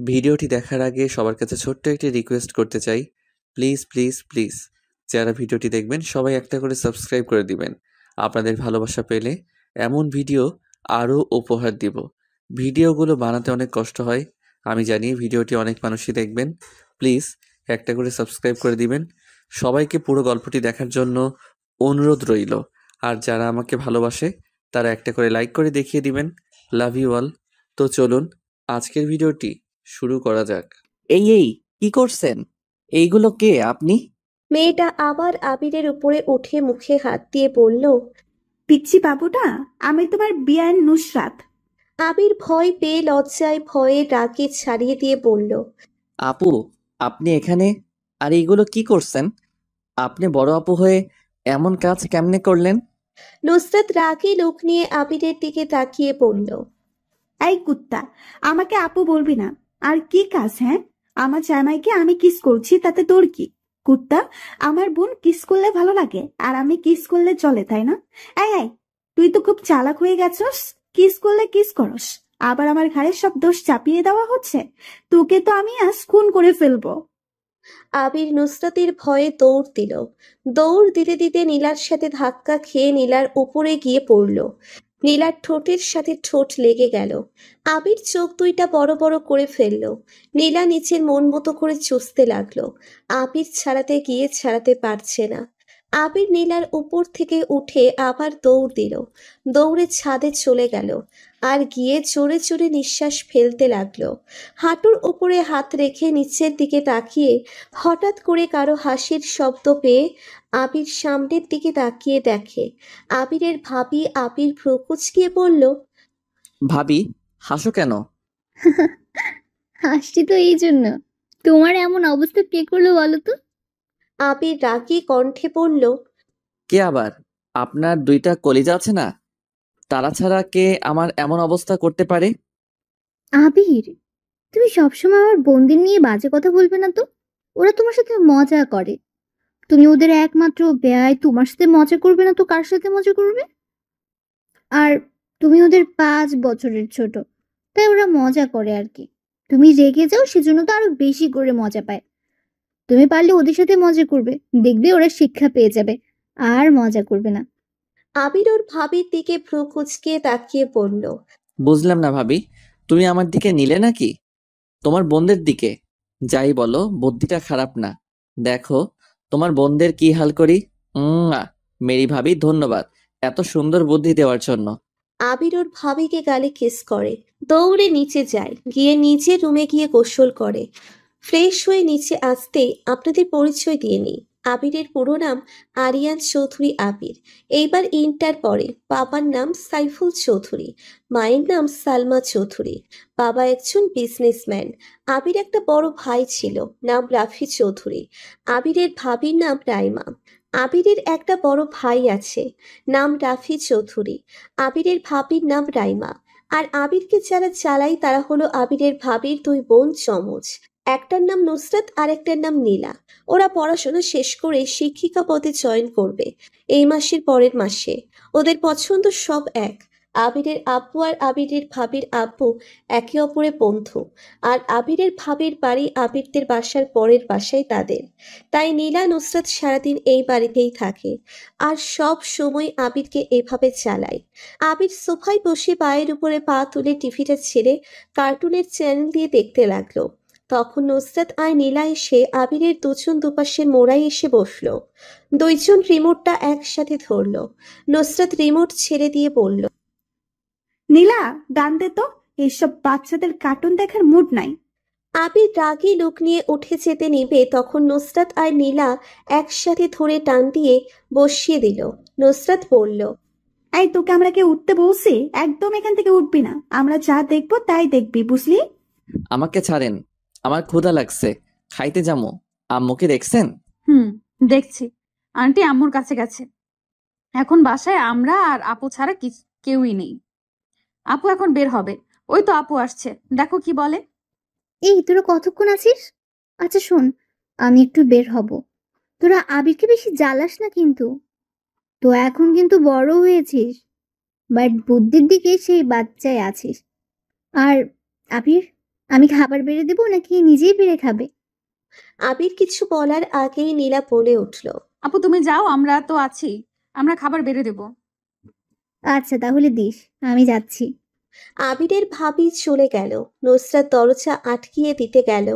ভিডিওটি দেখার আগে সবার কাছে ছোট্ট একটি রিকোয়েস্ট করতে চাই, প্লিজ প্লিজ প্লিজ যারা ভিডিওটি দেখবেন সবাই একটা করে সাবস্ক্রাইব করে দিবেন। আপনাদের ভালোবাসা পেলে এমন ভিডিও আরও উপহার দিব। ভিডিওগুলো বানাতে অনেক কষ্ট হয়, আমি জানি। ভিডিওটি অনেক মানুষই দেখবেন, প্লিজ একটা করে সাবস্ক্রাইব করে দিবেন। সবাইকে পুরো গল্পটি দেখার জন্য অনুরোধ রইল। আর যারা আমাকে ভালোবাসে তারা একটা করে লাইক করে দেখিয়ে দিবেন। Love you all. তো চলুন আজকের ভিডিওটি শুরু করা যাক। এই কি করছেন? এইগুলো কে আপনি? মেয়েটা আবার আবিরের উপরে উঠে মুখে হাত দিয়ে বলল, পিচ্ছি বাবুটা, আমি তোমার বিয়ান নুসরাত। আবির ভয় পেয়ে লজ্জায় ভয়ে রাগে ছাড়িয়ে দিয়ে বলল, আপু, আপনি এখানে? আর এইগুলো কি করছেন? আপনি বড় আপু হয়ে এমন কাজ কেমনে করলেন? নুসরাত রাগে লোক নিয়ে আবিরের দিকে তাকিয়ে বলল, এই কুত্তা, আমাকে আপু বলবি না। আর কি কাজ? হ্যাঁ, আমার জামাইকে আমি কিস করছি, তাতে তোর কি? কুত্তা, আমার বোন কিস করলে ভালো লাগে আর আমি কিস করলে চলে, তাই না? এই তুই তো খুব চালাক হয়ে গেছস। কিস করলে কিস করস, আবার আমার ঘাড়ে সব দোষ চাপিয়ে দেওয়া হচ্ছে। তোকে তো আমি আজ খুন করে ফেলবো। আবির নুসরাতের ভয়ে দৌড় দিল। দৌড় দিতে দিতে নীলার সাথে ধাক্কা খেয়ে নীলার উপরে গিয়ে পড়ল। নীলার ঠোঁটের সাথে ঠোঁট লেগে গেল। আবির চোখ দুইটা বড় বড় করে ফেলল। নীলা নিচের মন মতো করে চুষতে লাগলো। আবির ছাড়াতে গিয়ে ছাড়াতে পারছে না। আবির নীলার উপর থেকে উঠে আবার দৌড় দিল। দৌড়ে ছাদে চলে গেল আর গিয়ে জোরে জোরে নিঃশ্বাস ফেলতে লাগলো। হাঁটুর উপরে হাত রেখে নিচের দিকে তাকিয়ে হঠাৎ করে কারো হাসির শব্দ পেয়ে আবির সামনের দিকে তাকিয়ে দেখে আবিরের ভাবি। আবির ভ্রু কুঁচকিয়ে বলল, ভাবি, হাসো কেন? হাসছি তো এই জন্য, তোমার এমন অবস্থা কে করলো বলো তো? আবির রাগী কণ্ঠে বলল, কে আবার? আপনার দুইটা কলিজা আছে না, তারা ছাড়া কে আমার এমন অবস্থা করতে পারে? আবির, তুমি সবসময় আমার বোনদের নিয়ে বাজে কথা বলবে না তো। ওরা তোমার সাথে মজা করে, তুমি ওদের একমাত্র বেয়াই, তোমার সাথে মজা করবে না তো কার সাথে মজা করবে? আর তুমি ওদের 5 বছরের ছোট, তাই ওরা মজা করে আর কি। তুমি রেগে যাও সেজন্য তো আরো বেশি করে মজা পায়। তুমি পারলে ওদের সাথে মজা করবে, দেখবে ওরা শিক্ষা পেয়ে যাবে আর মজা করবে না। আবির ওর ভাবির দিকে ভ্রু কুঁচকিয়ে তাকিয়ে বলল, বুঝলাম না ভাবি, তুমি আমার দিকে নিলে নাকি তোমার বোনদের দিকে? যাই বলো, বুদ্ধিটা খারাপ না। দেখো তোমার বোনদের কি হাল করি। মেরি ভাবি, ধন্যবাদ এত সুন্দর বুদ্ধি দেওয়ার জন্য। আবির ওর ভাবিকে গালে কিস করে দৌড়ে নিচে যায়। গিয়ে নিচে রুমে গিয়ে গোসল করে। ফ্রেশ হয়ে নিচে আসতেই আপনাদের পরিচয় দিয়ে নিই। আবিরের পুরো নাম আরিয়ান চৌধুরী আবির। এইবার ইন্টার পড়ে। বাবার নাম সাইফুল চৌধুরী, মায়ের নাম সালমা চৌধুরী। বাবা একজন বিজনেসম্যান। আবির একটা বড় ভাই ছিল, নাম রাফি চৌধুরী। আবিরের ভাবির নাম রাইমা। আবিরের একটা বড় ভাই আছে, নাম রাফি চৌধুরী। আবিরের ভাবির নাম রাইমা। আর আবিরকে যারা চালায় তারা হলো আবিরের ভাবির দুই বোন চমচ। একটার নাম নুসরাত আর একটার নাম নীলা। ওরা পড়াশোনা শেষ করে শিক্ষিকা পদে জয়েন করবে এই মাসের পরের মাসে। ওদের পছন্দ সব এক। আবিরের আব্বু আর আবিরের ভাবির আব্বু একে অপরের বন্ধু। আর আবিরের ভাবির বাড়ি আবিরদের বাসার পরের বাসায় তাদের। তাই নীলা নুসরাত সারাদিন এই বাড়িতেই থাকে আর সব সময় আবিরকে এভাবে চালায়। আবির সোফায় বসে পায়ের উপরে পা তুলে টিভিটা ছেড়ে কার্টুনের চ্যানেল দিয়ে দেখতে লাগলো। তখন নুসরাত আর নীলা এসে আবিরের দুজন দুপাশের মোড়ায় এসে বসলো। দুইজন রিমোটটা একসাথে ধরলো। নুসরাত রিমোট ছেড়ে দিয়ে বলল, নীলা, গান দে তো। এইসব বাচ্চাদের কার্টুন দেখার মুড নাই। আবির রাগী লোক নিয়ে উঠে যেতে নিবে তখন নুসরাত আর নীলা একসাথে ধরে টান দিয়ে বসিয়ে দিল। নুসরাত বলল, এই তোকে আমরা কে উঠতে বলছি? একদম এখান থেকে উঠবি না। আমরা যা দেখবো তাই দেখবি, বুঝলি? আমাকে ছাড়েন, আমার ক্ষুধা লাগছে, খাইতে যামো। আম্মুকে দেখছেন? দেখছি। আন্টি আম্মুর কাছে গেছে। এখন বাসায় আমরা আর আপু ছাড়া কেউই নেই। আপু এখন বের হবে। ওই তো আপু আসছে, দেখো কি বলে। এই তোরা কতক্ষণ আছিস? আচ্ছা শোন, আমি একটু বের হব। তোরা আবিরকে বেশি জ্বালাস না কিন্তু। তো এখন কিন্তু বড় হয়েছিস, বাট বুদ্ধির দিকে সেই বাচ্চায় আছিস। আর আবির, আমি খাবার বেড়ে দেবো নাকি নিজেই বেড়ে খাবে? আবির কিছু বলার আগেই নীলা বলে উঠল। আপু তুমি যাও, আমরা তো আছি, আমরা খাবার বেড়ে দেবো। আচ্ছা তাহলে দিস, আমি যাচ্ছি। আবিরের ভাবি চলে গেল। নুসরাত দরজা আটকিয়ে দিতে গেল।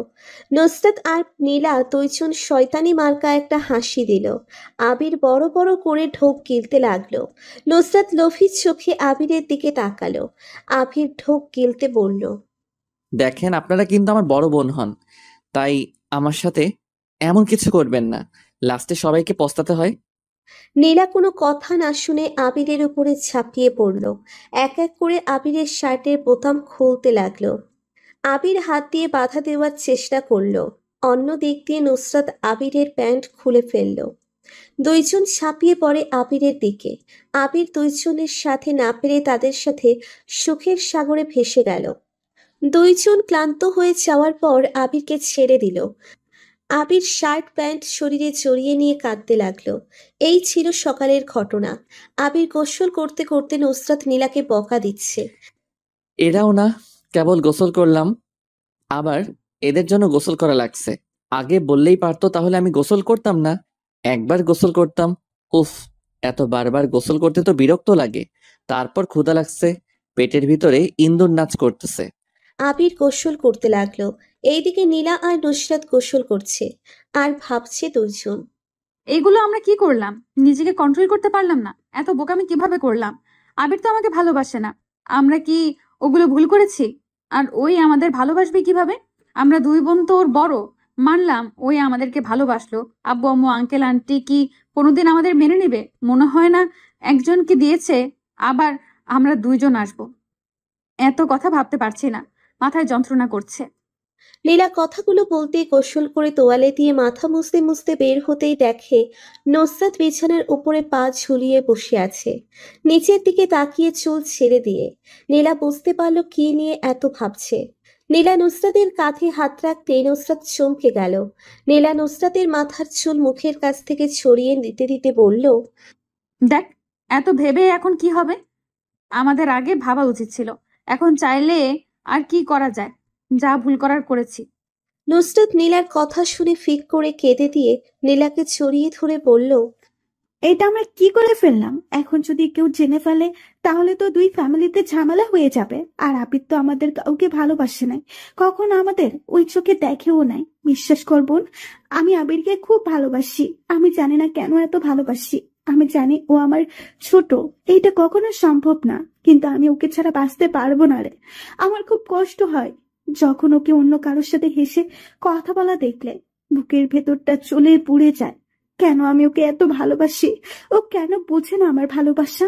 নুসরাত আর নীলা দুইজন শয়তানি মার্কা একটা হাসি দিল। আবির বড় বড় করে ঢোক গিলতে লাগলো। নুসরাত লোভী চোখে আবিরের দিকে তাকালো। আবির ঢোক গিলতে বলল, দেখেন, আপনারা কিন্তু আমার বড় বোন হন, তাই আমার সাথে এমন কিছু করবেন না, লাস্টে সবাইকে পস্তাতে হয়। নীলা কোনো কথা না শুনে আবিরের উপরে ঝাঁপিয়ে পড়ল। এক এক করে আবিরের শার্টের বোতাম খুলতে লাগলো। আবির হাত দিয়ে বাধা দেওয়ার চেষ্টা করলো। অন্য দিক দিয়ে নুসরাত আবিরের প্যান্ট খুলে ফেলল। দুইজন ঝাঁপিয়ে পড়ে আবিরের দিকে। আবির দুইজনের সাথে না পেরে তাদের সাথে সুখের সাগরে ভেসে গেল। দুইজন ক্লান্ত হয়ে যাওয়ার পর আবিরকে ছেড়ে দিল। আবির শার্ট প্যান্ট শরীরে জড়িয়ে নিয়ে কাঁদতে লাগলো। এই ছিল সকালের ঘটনা। আবির গোসল করতে করতে নুসরাত নীলাকে বকা দিচ্ছে। এরাও না, কেবল গোসল করলাম, আবার এদের জন্য গোসল করা লাগছে। আগে বললেই পারতো, তাহলে আমি গোসল করতাম না, একবার গোসল করতাম। উফ, এত বারবার গোসল করতে তো বিরক্ত লাগে। তারপর ক্ষুধা লাগছে, পেটের ভিতরে ইন্দুর নাচ করতেছে। আবির গোসল করতে লাগলো। এইদিকে নীলা আর নুসরাত গোসল করছে আর ভাবছে দুইজন। এইগুলো আমরা কি করলাম? নিজেকে কন্ট্রোল করতে পারলাম না, এত বোকামি কিভাবে করলাম? আবির তো আমাকে ভালোবাসে না, আমরা কি ওগুলো ভুল করেছি? আর ওই আমাদের ভালোবাসবে কিভাবে? আমরা দুই বোন তো ওর বড়, মানলাম ওই আমাদেরকে ভালোবাসলো, আব্বু আম্মু আঙ্কেল আন্টি কি কোনোদিন আমাদের মেনে নেবে? মনে হয় না। একজনকে দিয়েছে, আবার আমরা দুইজন আসবো। এত কথা ভাবতে পারছি না, মাথায় যন্ত্রণা করছে। লীলা কথাগুলো বলতে গোসল করে তোয়ালে দিয়ে মাথা মুছতে মুছতে বের হতেই দেখে নুসরাত বিছানার উপরে পা ঝুলিয়ে বসে আছে, নিচের দিকে তাকিয়ে চুল ছেড়ে দিয়ে। নীলা বুঝতে পারল কি নিয়ে এত ভাবছে। নীলা নুসরাতের কাঁধে হাত রাখতেই নুসরাত চমকে গেল। নীলা নুসরাতের মাথার চুল মুখের কাছ থেকে ছড়িয়ে দিতে দিতে বলল, দেখ, এত ভেবে এখন কি হবে? আমাদের আগে ভাবা উচিত ছিল। এখন চাইলে আর কি করা যায়? যা ভুল করার করেছি। নুসরাত নীলার কথা শুনে ফিক করে কেঁদে দিয়ে নীলাকে জড়িয়ে ধরে বলল, এটা আমরা কি করে ফেললাম? এখন যদি কেউ জেনে ফেলে তাহলে তো দুই ফ্যামিলিতে ঝামেলা হয়ে যাবে। আর আবির তো আমাদের কাউকে ভালোবাসে নাই, কখনো আমাদের ওই চোখে দেখেও নাই। বিশ্বাস করবন, আমি আবিরকে খুব ভালোবাসি। আমি জানি না কেন এত ভালোবাসি। আমি জানি ও আমার ছোট, এইটা কখনো সম্ভব না, কিন্তু আমি ওকে ছাড়া বাঁচতে পারবো না রে। আমার খুব কষ্ট হয় যখন ওকে অন্য কারোর সাথে হেসে কথা বলা দেখলে। বুকের ভেতরটা চলে পুড়ে যায়। কেন আমি ওকে এত ভালোবাসি? ও কেন বোঝে না আমার ভালোবাসা?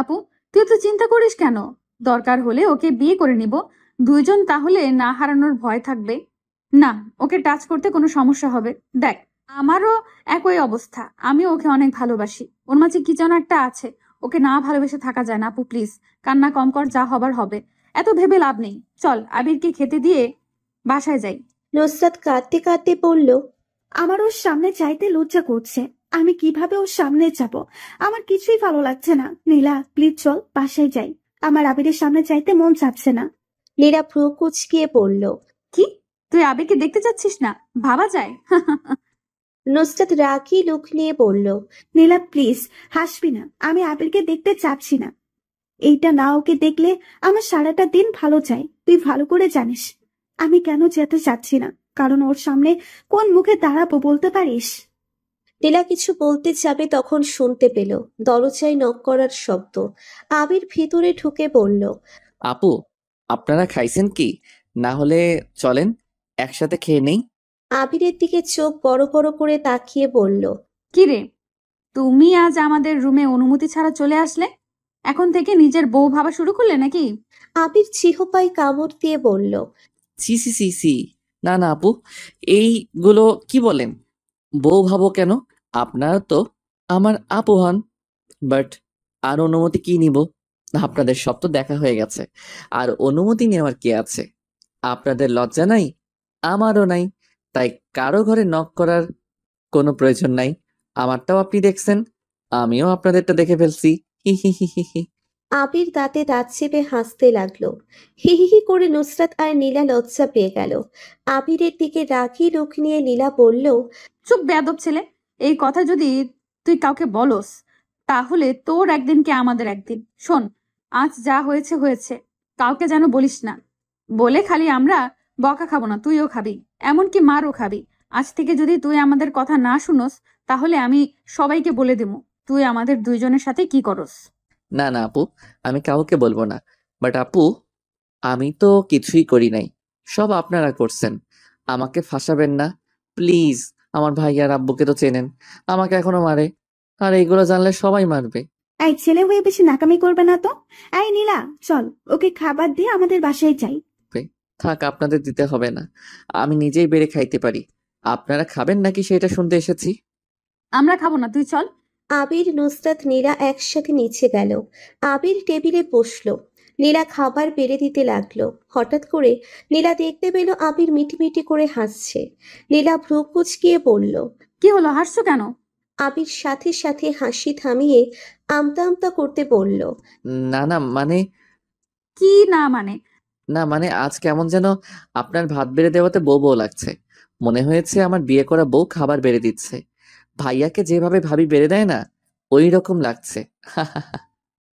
আপু, তুই তো চিন্তা করিস কেন? দরকার হলে ওকে বিয়ে করে নিব, দুইজন তাহলে না হারানোর ভয় থাকবে। না, ওকে টাচ করতে কোনো সমস্যা হবে? দেখ, আমারও একই অবস্থা, আমিও ওকে অনেক ভালোবাসি। ওর মাঝে কি যেন একটা আছে, ওকে না ভালোবেসে থাকা যায় না। আপু প্লিজ, কান্না কম কর, যা হবার হবে। এত ভেবে লাভ নেই, চল আবিরকে খেতে দিয়ে বাসায় যাই। নুসরাত কাঁদতে কাঁদতে বলল, আমার ওর সামনে চাইতে লজ্জা করছে। আমি কিভাবে ওর সামনে যাব? আমার কিছুই ভালো লাগছে না। নীলা প্লিজ চল বাসায় যাই। আমার আবিরের সামনে চাইতে মন চাচ্ছে না। নীলা ভ্রু কুঁচকিয়ে বলল। কি, তুই আবিরকে দেখতে চাচ্ছিস না? ভাবা যায়? নুসরাত রাগী লুক নিয়ে বলল, নীলা প্লিজ হাসবি না, আমি আবিরকে দেখতে চাচ্ছি না। এইটা না ওকে দেখলে আমার সারাটা দিন ভালো যায়। তুই ভালো করে জানিস আমি কেন যেতে চাচ্ছি না, কারণ ওর সামনে কোন মুখে দাঁড়াবো বলতে পারিস? নীলা কিছু বলতে যাবে তখন শুনতে পেল দরজায় নক করার শব্দ। আবির ভিতরে ঢুকে বলল, আপু, আপনারা খাইছেন কি? না হলে চলেন একসাথে খেয়ে নেই। আবিরের দিকে চোখ বড় বড় করে তাকিয়ে বলল, কি রে, তুমি আজ আমাদের রুমে অনুমতি ছাড়া চলে আসলে? এখন থেকে নিজের বউ ভাবা শুরু করলে নাকি? আবির চিহপায় কামড় দিয়ে বলল, সি সি সি সি, না না আপু, এইগুলো কি বলেন? বউ ভাবো কেন? আপনারা তো আমার আপু হন। বাট আর অনুমতি কি নিব? আপনাদের সব তো দেখা হয়ে গেছে, আর অনুমতি নেওয়ার কি আছে? আপনাদের লজ্জা নাই, আমারও নাই, তাই কারো ঘরে নক করার কোনো প্রয়োজন নাই। আমারটাও আপনি দেখছেন, আমিও আপনাদেরটা দেখে ফেলছি। হি হি হি হি হি। আবির দাঁতে দাঁত চেপে হাসতে লাগলো। হি হি হি করে নুসরাত আর নীলা লজ্জা পেয়ে গেল। আবিরের দিকে রাগী লোক নিয়ে নীলা বলল, চুপ বেয়াদব ছেলে। এই কথা যদি তুই কাউকে বলস তাহলে তোর একদিন কি আমাদের একদিন। শোন, আজ যা হয়েছে হয়েছে, কাউকে যেন বলিস না। বলে খালি আমরা বকা খাবো না, তুইও খাবি, এমনকি মারও খাবি। আজ থেকে যদি তুই আমাদের কথা না শুনোস তাহলে আমি সবাইকে বলে দেবো তুই আমাদের দুইজনের সাথে কি করস। না না আপু, আমি কাউকে বলবো না। বাট আপু, আমি তো কিছুই করি নাই, সব আপনারা করছেন। আমাকে ফাঁসাবেন না প্লিজ। আমার ভাই আর আব্বুকে তো চেনেন, আমাকে এখনো মারে, আর এইগুলো জানলে সবাই মারবে। এই ছেলে হয়ে বেশি নাকামি করবে না তো। এই নীলা, চল ওকে খাবার দিয়ে আমাদের বাসায় যাই। থাক, আপনাদের দিতে হবে না, আমি নিজেই বেড়ে খাইতে পারি। আপনারা খাবেন নাকি সেটা শুনতে এসেছি। আমরা খাবো না, তুই চল। আবির নুসরাত নীলা একসাথে নিচে গেল। আবির টেবিলে বসলো। নীলা খাবার বেড়ে দিতে লাগলো। হঠাৎ করে নীলা দেখতে পেল আবির মিটিমিটি করে হাসছে। নীলা ভ্রু কুঁচকিয়ে বলল, কি হলো, হাসছো কেন? আবির সাথে সাথে হাসি থামিয়ে আমতা আমতা করতে বলল, না না মানে, কি না মানে? না মানে আজ কেমন যেন আপনার ভাত বেড়ে দেওয়াতে বউ বউ লাগছে। মনে হয়েছে আমার বিয়ে করা বউ খাবার বেড়ে দিচ্ছে। ভাইয়াকে যেভাবে ভাবি বেড়ে দেয় না, ওই রকম লাগছে।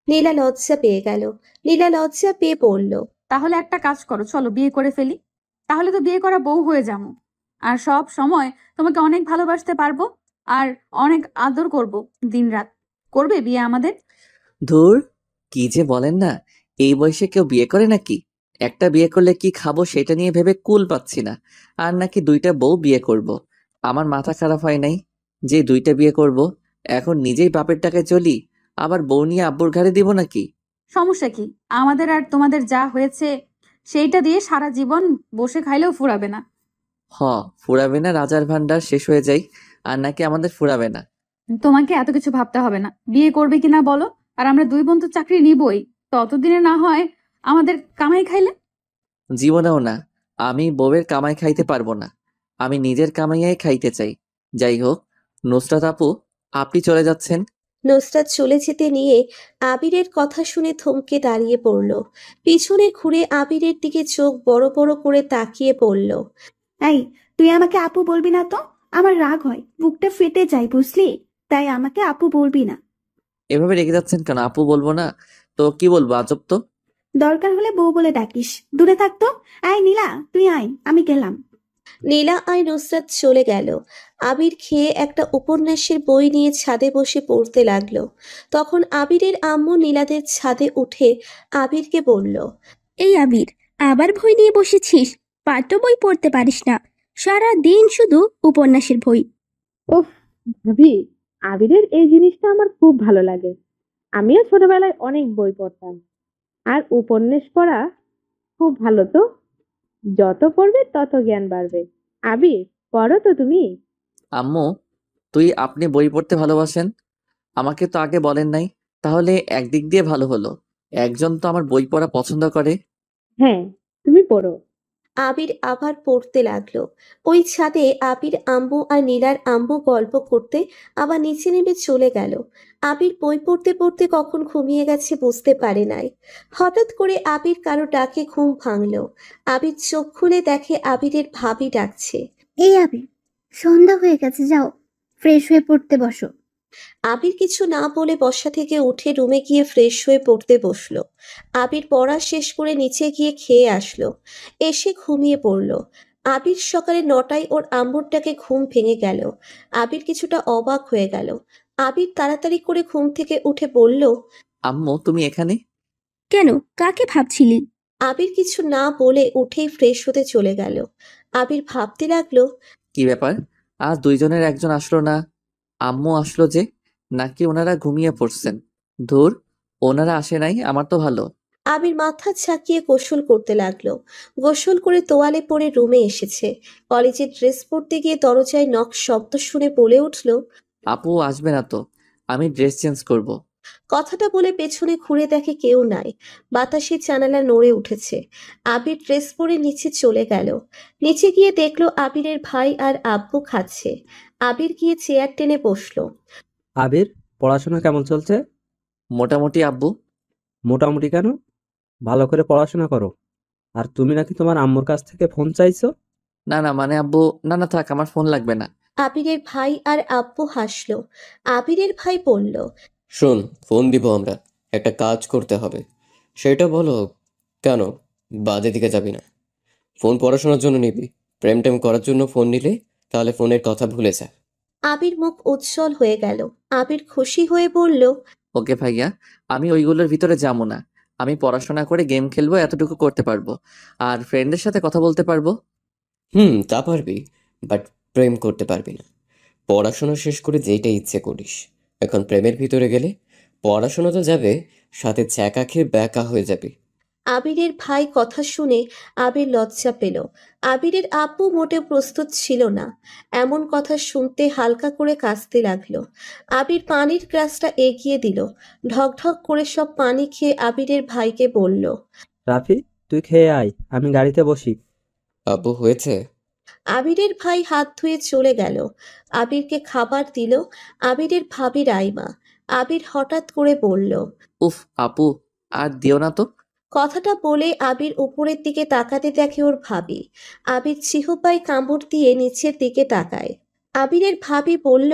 নীলা লজ্জা পেয়ে গেল। নীলা লজ্জা পেয়ে বলল, তাহলে একটা কাজ করো, চলো বিয়ে করে ফেলি। তাহলে তো বিয়ে করা বউ হয়ে যাবো, আর সব সময় তোমাকে অনেক ভালোবাসতে পারবো, আর অনেক আদর করব দিনরাত। করবে বিয়ে আমাদের? ধুর, কি যে বলেন না, এই বয়সে কেউ বিয়ে করে নাকি? একটা বিয়ে করলে কি খাবো সেটা নিয়ে ভেবে কুল পাচ্ছি না, আর নাকি দুইটা বউ বিয়ে করব। আমার মাথা খারাপ হয় নাই যে দুইটা বিয়ে করব? এখন নিজেই বাপের টাকায় চলি, আবার বউ নিয়ে আব্বুর ঘাড়ে দিব নাকি? সমস্যা কি? আমাদের আর তোমাদের যা হয়েছে সেইটা দিয়ে সারা জীবন বসে খাইলেও ফুরাবে না। হ, ফুরাবে না রাজার ভান্ডার শেষ হয়ে যাই, আর নাকি আমাদের ফুরাবে না? তোমাকে এত কিছু ভাবতে হবে না, বিয়ে করবে কিনা বলো। আর আমরা দুই বোন তো চাকরি নিবই, ততদিনে না হয় আমাদের কামাই খাইলে। জীবনেও না, আমি বউয়ের কামাই খাইতে পারবো না, আমি নিজের কামাইয়াই খাইতে চাই। যাই হোক, নুসরাত আপু, আপনি চলে যাচ্ছেন? নুসরাত চলে যেতে নিয়ে আবিরের কথা শুনে থমকে দাঁড়িয়ে পড়ল। পিছনে ঘুরে আবিরের দিকে চোখ বড় বড় করে তাকিয়ে পড়ল। এই, তুই আমাকে আপু বলবি না তো। আমার রাগ হয়, বুকটা ফেটে যায় বুঝলি, তাই আমাকে আপু বলবি না। এভাবে রেগে যাচ্ছেন কেন? আপু বলবো না তো কি বলবো? আজব তো। দরকার হলে বউ বলে ডাকিস, দূরে থাকতো। এই নীলা, তুই আয়, আমি গেলাম। নীলা আর নুসরাত চলে গেল। আবির খেয়ে একটা উপন্যাসের বই নিয়ে ছাদে বসে পড়তে লাগলো। তখন আবিরের আম্মু নীলাদের ছাদে উঠে আবিরকে বলল, এই আবির, আবার বই নিয়ে বসেছিস? পাঠ্য বই পড়তে পারিস না, সারা দিন শুধু উপন্যাসের বই। ওহ ভাবি, আবিরের এই জিনিসটা আমার খুব ভালো লাগে। আমিও ছোটবেলায় অনেক বই পড়তাম, আর উপন্যাস পড়া খুব ভালো তো। যত পড়বে তত জ্ঞান বাড়বে। আবির, পড়ো তো তুমি। আম্মু, আপনি বই পড়তে ভালোবাসেন, আমাকে তো আগে বলেন নাই। তাহলে একদিক দিয়ে ভালো হলো, একজন তো আমার বই পড়া পছন্দ করে। হ্যাঁ, তুমি পড়ো। আবির আবার পড়তে লাগলো। ওই ছাদে আবির আম্মু আর নীলার আম্মু গল্প করতে আবার নিচে নেমে চলে গেল। আবির বই পড়তে পড়তে কখন ঘুমিয়ে গেছে বুঝতে পারে নাই। হঠাৎ করে আবির কারো ডাকে ঘুম ভাঙলো। আবির চোখ খুলে দেখে আবিরের ভাবি ডাকছে। এই আবির, সন্ধ্যা হয়ে গেছে, যাও ফ্রেশ হয়ে পড়তে বসো। আবির কিছু না বলে বসা থেকে উঠে রুমে গিয়ে ফ্রেশ হয়ে পড়তে বসলো। আবির পড়া শেষ করে নিচে গিয়ে খেয়ে আসলো। এসে ঘুমিয়ে পড়লো। আবির সকালে 9টায় ওর আম্মুর ডাকে ঘুম ভেঙে গেল। আবির কিছুটা অবাক হয়ে গেল। আবির তাড়াতাড়ি করে ঘুম থেকে উঠে বলল, আম্মু, তুমি এখানে? কেন, কাকে ভাবছিলি? আবির কিছু না বলে উঠেই ফ্রেশ হতে চলে গেল। আবির ভাবতে লাগলো, কি ব্যাপার, আজ দুইজনের একজন আসলো না? আম্মু আসলো যে, নাকি ওনারা ঘুমিয়ে পড়ছেন? ধুর, ওনারা আসে নাই, আমার তো ভালো। আবির মাথা ঝাঁকিয়ে গোসল করতে লাগলো। গোসল করে তোয়ালে পরে রুমে এসেছে। কলেজের ড্রেস পরতে গিয়ে দরজায় নক শব্দ শুনে বলে উঠল, আপু আসবে না তো, আমি ড্রেস চেঞ্জ করব। কথাটা বলে পেছনে ঘুরে দেখে কেউ নাই। বাতাসে জানালা নড়ে উঠেছে। আবির ড্রেস পরে নিচে চলে গেল। নিচে গিয়ে দেখলো আবিরের ভাই আর আব্বু খাচ্ছে। আবির গিয়ে চেয়ার টেনে বসলো। আবির, পড়াশোনা কেমন চলছে? মোটামুটি আব্বু। মোটামুটি কেন? ভালো করে পড়াশোনা করো। আর তুমি নাকি তোমার আম্মুর কাছ থেকে ফোন চাইছো? না না মানে আব্বু, না না থাক, আমার ফোন লাগবে না। আবিরের ভাই আর আব্বু হাসলো। আবিরের ভাই বলল, শোন, ফোন দিব আমরা, একটা কাজ করতে হবে। সেটা বলো, কেন বাজে দিকে যাবি না? ফোন পড়াশোনার জন্য নিবি, প্রেম টেম করার জন্য ফোন নিলে তাহলে ফোনের কথা ভুলে যা। আবির মুখ উজ্জ্বল হয়ে গেল। আবির খুশি হয়ে বলল, ওকে ভাইয়া, আমি ওইগুলোর ভিতরে যাবো না। আমি পড়াশোনা করে গেম খেলবো, এতটুকু করতে পারবো। আর ফ্রেন্ডের সাথে কথা বলতে পারবো। তা পারবি, বাট প্রেম করতে পারবি না। পড়াশোনা শেষ করে যেটা ইচ্ছে করিস। এখন প্রেমের ভিতরে গেলে পড়াশোনা তো যাবে, সাথে ছ্যাঁকা খেয়ে ব্যাকা হয়ে যাবি। আবিরের ভাই কথা শুনে আবির লজ্জা পেল। আবিরের আব্বু মোটেও প্রস্তুত ছিল না। এমন কথা শুনতে হালকা করে কাঁদতে লাগলো। আবির পানির গ্লাসটা এগিয়ে দিল। ঢকঢক করে সব পানি খেয়ে আবিরের ভাইকে বলল, রাফি, তুই খেয়ে আয়, আমি গাড়িতে বসি। আপু হয়েছে? আবিরের ভাই হাত ধুয়ে চলে গেল। আবিরকে খাবার দিল আবিরের ভাবি রাইমা। আবির হঠাৎ করে বলল, উফ আপু, আর দিও না তো। কথাটা বলে আবির উপরের দিকে তাকাতে দেখে ওর ভাবি। আবির চিহুপায় কামড় দিয়ে নিচের দিকে তাকায়। আবিরের ভাবি বলল,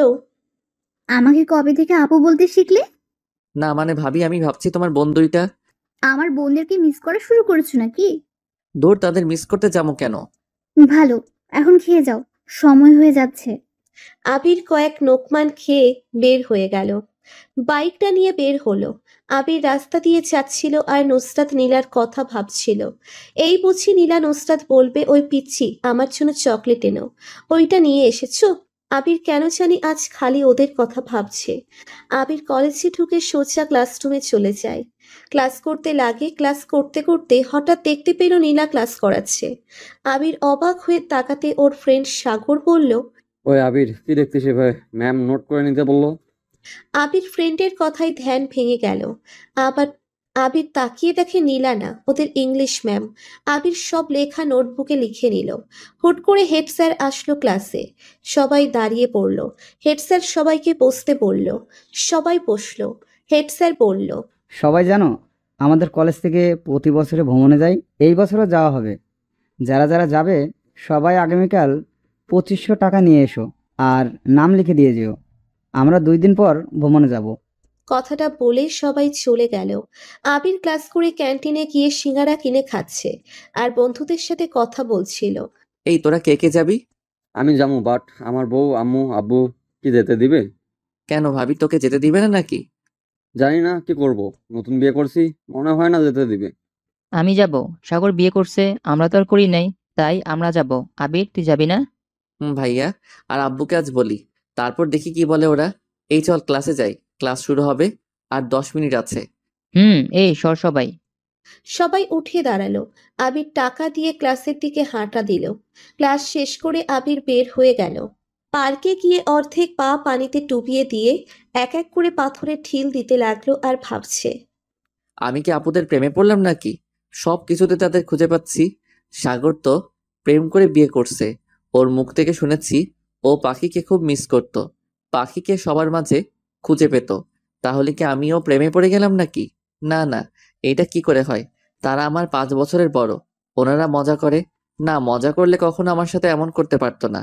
আমাকে কবে থেকে আপু বলতে শিখলে? না মানে ভাবি, আমি ভাবছি তোমার বোন দুইটা। আমার বোনদেরকে মিস করা শুরু করেছো নাকি? দূর, তাদের মিস করতে যাবো কেন? ভালো, এখন খেয়ে যাও, সময় হয়ে যাচ্ছে। আবির কয়েক নোকমান খেয়ে বের হয়ে গেল। বাইকটা নিয়ে বের হলো। আবির রাস্তা দিয়ে যাচ্ছিল আর নুসরাত নীলার কথা ভাবছিল। এই বুঝি নীলা নুসরাত বলবে, ওই পিচ্ছি আমার জন্য চকলেট এনো, ওইটা নিয়ে এসেছো। আবির কেন জানি আজ খালি ওদের কথা ভাবছে। আবির কলেজে ঢুকে সোজা ক্লাসরুমে চলে যায়। ক্লাস করতে লাগে। ক্লাস করতে করতে হঠাৎ দেখতে পেল নীলা ক্লাস করাচ্ছে। আবির অবাক হয়ে তাকাতে ওর ফ্রেন্ড সাগর বলল, ওই আবির, কি দেখছিস ভাই? ম্যাম নোট করে নিতে বললো। আবির ফ্রেন্ডের কথায় ধ্যান ভেঙে গেল। আবার আবির তাকিয়ে দেখে নীলা না, ওদের ইংলিশ ম্যাম। আবির সব লেখা নোটবুকে লিখে নিল। হুট করে হেড স্যার আসলো ক্লাসে। সবাই দাঁড়িয়ে পড়ল। হেড স্যার সবাইকে বসতে বলল। সবাই বসলো। হেড স্যার বলল, সবাই জানো, আমাদের কলেজ থেকে প্রতি বছরে ভ্রমণে যাই, এই বছরও যাওয়া হবে। যারা যারা যাবে সবাই আগামীকাল 2500 টাকা নিয়ে এসো আর নাম লিখে দিয়ে যেও। আমরা 2 দিন পর ভ্রমণে যাব। কথাটা বলে সবাই চলে গেল। আবির ক্লাস করে ক্যান্টিনে গিয়ে সিঙ্গারা কিনে খাচ্ছে আর বন্ধুদের সাথে কথা বলছিল। এই তোরা কে কে যাবি? আমি যাবো, বাট আমার বউ, আম্মু, আব্বু কি যেতে দিবে? কেন ভাবি, তোকে যেতে দিবে না নাকি? জানি না, কি করব, নতুন বিয়ে করছি, মনে হয় না যেতে দিবে। আমি যাব। সাগর বিয়ে করছে, আমরা তো আর করি নাই, তাই আমরা যাব। আবির, তুই যাবি না? ভাইয়া আর আব্বুকে আজ বলি, তারপর দেখি কি বলে ওরা। এই চল ক্লাসে যাই, ক্লাস শুরু হবে আর 10 মিনিট আছে। এই সর সবাই। সবাই উঠে দাঁড়ালো। আবির টাকা দিয়ে ক্লাসের দিকে হাঁটা দিল। ক্লাস শেষ করে আবির বের হয়ে গেল। পার্কে গিয়ে অর্ধেক পা পানিতে ডুবিয়ে দিয়ে এক এক করে পাথরে ঠিল দিতে লাগলো আর ভাবছে, আমি কি আপুদের প্রেমে পড়লাম নাকি? সব কিছুতে তাদের খুঁজে পাচ্ছি। সাগর তো প্রেম করে বিয়ে করছে। ওর মুখ থেকে শুনেছি ও পাখিকে খুব মিস করত, পাখিকে সবার মাঝে খুঁজে পেত। তাহলে কি আমিও প্রেমে পড়ে গেলাম নাকি? না না, এটা কি করে হয়? তারা আমার 5 বছরের বড়। ওনারা মজা করে না, মজা করলে কখনো আমার সাথে এমন করতে পারতো না।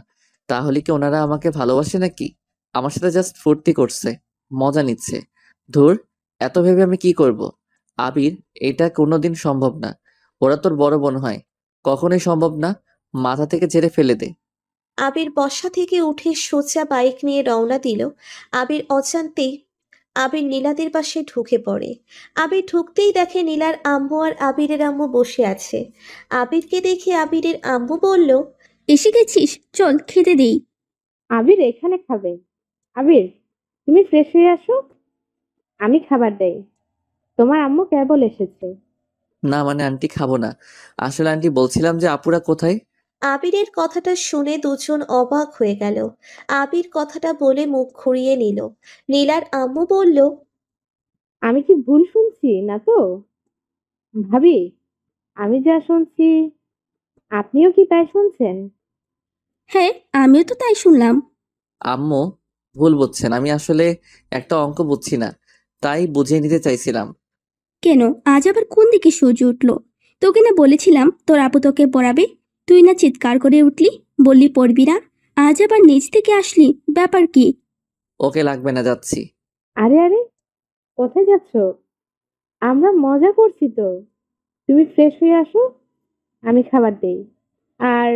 তাহলে কি ওনারা আমাকে ভালোবাসে নাকি? আমার সাথে জাস্ট ফুর্তি করছে, মজা নিচ্ছে। ধুর, এত ভেবে আমি কি করব? আবির, এটা কোনোদিন সম্ভব না। ওরা তোর বড় বোন হয়, কখনোই সম্ভব না। মাথা থেকে ঝেড়ে ফেলে দে। আবির বসা থেকে উঠে সোজা বাইক নিয়ে রওনা দিল। আবির অজান্তেই আবির নীলাদের পাশে ঢুকে পড়ে। আবির ঢুকতেই দেখে নীলার আম্মু আর আবিরের আম্মু বসে আছে। আবিরকে দেখে আবিরের আম্মু বলল, এসে গেছিস, চল খেতে দেই। আবির এখানে খাবে। আবির, তুমি ফ্রেশ হয়ে আসো, আমি খাবার দেই। তোমার আম্মু কেবল এসেছে। না মানে আন্টি, খাবো না। আসলে আন্টি, বলছিলাম যে আপুরা কোথায়? আবিরের কথাটা শুনে দুজন অবাক হয়ে গেল। আবির কথাটা বলে মুখ ঘুরিয়ে নিল। নীলার আম্মু বলল, আমি কি ভুল শুনছি না তো? ভাবি, আমি যা শুনছি আপনিও কি তাই শুনছেন? হ্যাঁ, আমিও তো তাই শুনলাম। আম্মু ভুল বুঝছেন, আমি আসলে একটা অঙ্ক বুঝছি না, তাই বুঝিয়ে নিতে চাইছিলাম। কেন আজ আবার কোন দিকে সূর্য উঠলো? তোকে না বলেছিলাম তোর আপু তোকে পড়াবে, তুই না চিৎকার করে উঠলি, বললি পড়বি না, আজ আবার নিচ থেকে আসলি, ব্যাপার কি? ওকে লাগবে না, যাচ্ছি। আরে আরে, কোথায় যাচ্ছ? আমরা মজা করছি তো। তুমি ফ্রেশ হয়ে আসো, আমি খাবার দেই। আর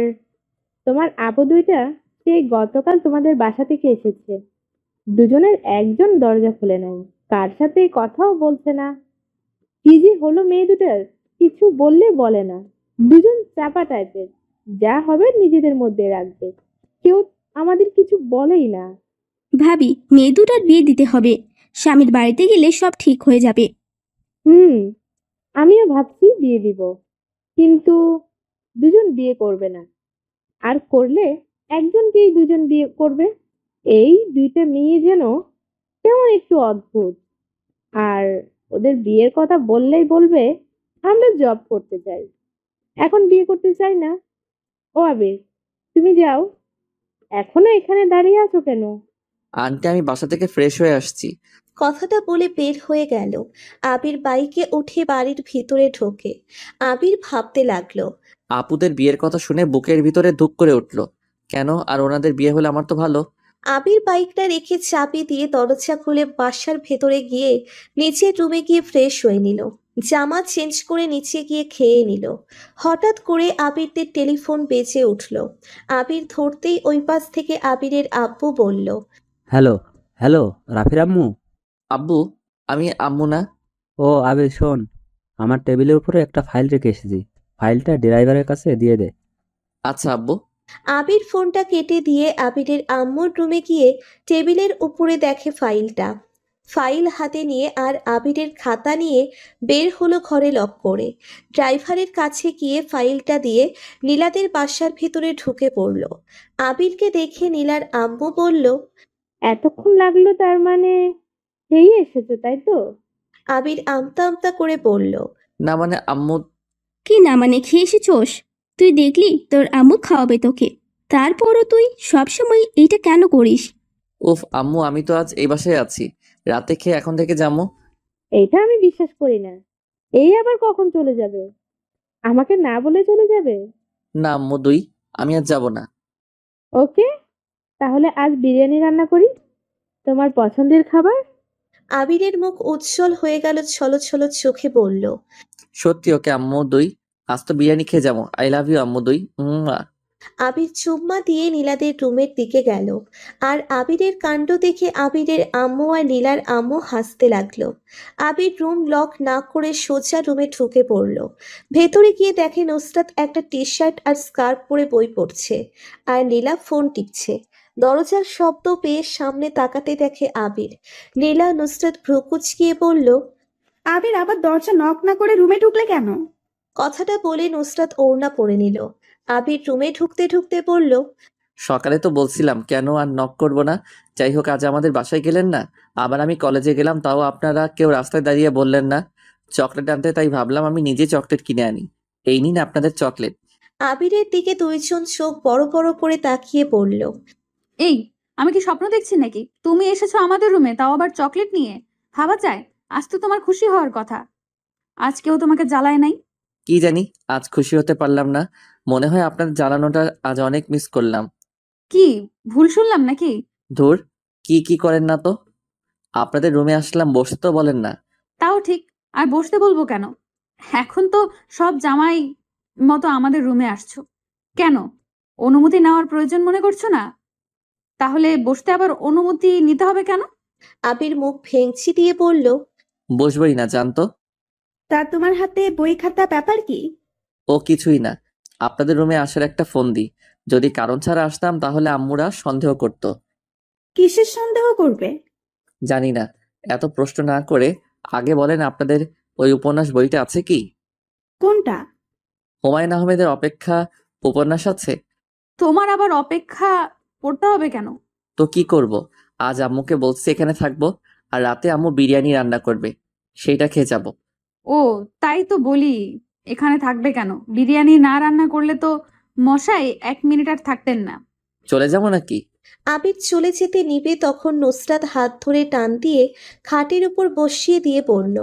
তোমার আপু দুইটা সেই গতকাল তোমাদের বাসা থেকে এসেছে। দুজনের একজন দরজা খুলে নাই, কার সাথে কথাও বলছে না। কি যে হলো মেয়ে দুটার, কিছু বললে বলে না। দুজন চাপা টাইপের, যা হবে নিজেদের মধ্যে রাখবে, কেউ আমাদের কিছু বলেই না। ভাবি মেয়ে দুটার বিয়ে দিতে হবে, স্বামীর বাড়িতে গেলে সব ঠিক হয়ে যাবে। আমিও ভাবছি বিয়ে দিব, কিন্তু দুজন বিয়ে করবে না, আর করলে একজনকেই দুজন বিয়ে করবে। এই দুইটা মেয়ে যেন কেমন একটু অদ্ভুত। আর ওদের বিয়ের কথা বললেই বলবে আমরা জব করতে চাই, এখন বিয়ে করতে চাই না। ও আবির, তুমি যাও, এখনো এখানে দাঁড়িয়ে আছো কেন? আন্টি, আমি বাসা থেকে ফ্রেশ হয়ে আসছি। কথাটা বলে বের হয়ে গেল। আবির বাইকে উঠে বাড়ির ভিতরে ঢোকে। আবির ভাবতে লাগলো, আপুদের বিয়ের কথা শুনে বুকের ভিতরে ধুক করে উঠল। কেন? আর ওনাদের বিয়ে হলে আমার তো ভালো। আবির বাইকটা রেখে চাবি দিয়ে দরজা খুলে বাসার ভেতরে গিয়ে নিচের রুমে গিয়ে ফ্রেশ হয়ে নিল। জামা চেঞ্জ করে নিচে গিয়ে খেয়ে নিল। হঠাৎ করে আবিরদের টেলিফোন বেজে উঠল। আবির ধরতেই ওই পাশ থেকে আবিরের আব্বু বলল, হ্যালো হ্যালো, রাফির আম্মু? আব্বু, আমি আম্মু না। ও আবির, শোন, আমার টেবিলের উপরে একটা ফাইল রেখে এসেছি, ফাইলটা ড্রাইভারের কাছে দিয়ে দে। আচ্ছা আব্বু। আবির ফোনটা কেটে দিয়ে আবিরের আম্মুর রুমে গিয়ে টেবিলের উপরে দেখে ফাইলটা। ফাইল হাতে নিয়ে আর আবিরের খাতা নিয়ে বের হলো ঘরে লক করে। ড্রাইভারের কাছে গিয়ে ফাইলটা দিয়ে নীলাদের বাসার ভেতরে ঢুকে পড়ল। আবিরকে দেখে নীলার আম্মু বলল, এতক্ষণ লাগলো, তার মানে সেই এসেছো তাই তো? আবির আমতা আমতা করে বলল, না মানে আম্মু। কি না মানে, খেয়ে এসেছোস? তুই দেখলি তোর আম্মু খাওয়াবে তোকে, তারপরও তুই সবসময় এইটা কেন করিস? উফ আম্মু, আমি তো আজ এই বাসায় আছি, রাতে খেয়ে এখন থেকে যাবো। এইটা আমি বিশ্বাস করি না। এই আবার কখন চলে যাবে? আমাকে না বলে চলে যাবে? না আম্মু, আমি আর যাব না। ওকে, তাহলে আজ বিরিয়ানি রান্না করি, তোমার পছন্দের খাবার। আবিরের মুখ উজ্জ্বল হয়ে গেল, ছলো ছলো চোখে বলল, সত্যি? ওকে আম্মু, আজ তো বিরিয়ানি খেয়ে যাবো। আই লাভ ইউ আম্মু। আবির চুম্মা দিয়ে নীলাদের রুমের দিকে গেল। আর আবিরের কাণ্ড দেখে আবিরের আম্মু আর নীলার আম্মু হাসতে লাগলো। আবির রুম লক না করে সোজা রুমে ঢুকে পড়ল। ভেতরে গিয়ে দেখে নুসরাত একটা টি শার্ট আর স্কার্ফ পরে বই পড়ছে, আর নীলা ফোন টিপছে। দরজার শব্দ পেয়ে সামনে তাকাতে দেখে আবির। নীলা নুসরাত ভ্রু কুঁচকিয়ে বলল, আবির আবার দরজা নক না করে রুমে ঢুকলে কেন? কথাটা বলে নুসরাত ওড়না পরে নিল। আবির রুমে ঢুকতে ঢুকতে বলল, সকালে তো বলছিলাম কেন আর নক করবো না। যাই হোক, আজ আমাদের বাসায় গেলেন না, আবার আমি কলেজে গেলাম, তাও আপনারা কেউ রাস্তায় দাঁড়িয়ে বললেন না চকলেট আনতে, তাই ভাবলাম আমি নিজে চকলেট কিনে আনি। এই নিন আপনাদের চকলেট। আবিরের দিকে দুইজন চোখ বড় বড় করে তাকিয়ে বলল, এই, আমি কি স্বপ্ন দেখছি নাকি? তুমি এসেছো আমাদের রুমে, তাও আবার চকলেট নিয়ে? ভাবা যায়? আজ তো তোমার খুশি হওয়ার কথা, আজ কেউ তোমাকে জ্বালায় নাই। কি জানি, আজ খুশি হতে পারলাম না। মনে হয় আপনাদের জ্বালানোটা আজ অনেক মিস করলাম। কি ভুল শুনলাম নাকি? ধুর, কি করেন না তো। আপনাদের রুমে আসলাম, বসতে তো বলেন না। তাও ঠিক, আর বসতে বলবো কেন? এখন তো সব জামাই মতো আমাদের রুমে আসছো, কেন অনুমতি নেওয়ার প্রয়োজন মনে করছো না? তাহলে বসতে আবার অনুমতি নিতে হবে কেন? আবির মুখ ভেঙচি দিয়ে বলল, বসবই না, জানতো। তা তোমার হাতে বই খাতা ব্যাপার কি? ও কিছুই না, আপনাদের রুমে আসার একটা ফোন দিই। যদি কারণ ছাড়া আসতাম তাহলে আম্মুরা সন্দেহ করত। কিসের সন্দেহ করবে? জানি না, এত প্রশ্ন না করে আগে বলেন আপনাদের ওই উপন্যাস বইটা আছে কি? কোনটা? হুমায়ুন আহমেদের অপেক্ষা উপন্যাস আছে। তোমার আবার অপেক্ষা পড়তে হবে কেন? তো কি করব, আজ আম্মুকে বলছি এখানে থাকবো, আর রাতে আম্মু বিরিয়ানি রান্না করবে, সেইটা খেয়ে যাব। ও, তাই তো বলি, এখানে থাকবে কেন? বিরিয়ানি না রান্না করলে তো মশাই 1 মিনিট আর থাকতেন না। চলে যাবো নাকি? আবির চলে যেতে নিবে তখন নুসরাত হাত ধরে টান দিয়ে খাটের উপর বসিয়ে দিয়ে বলল,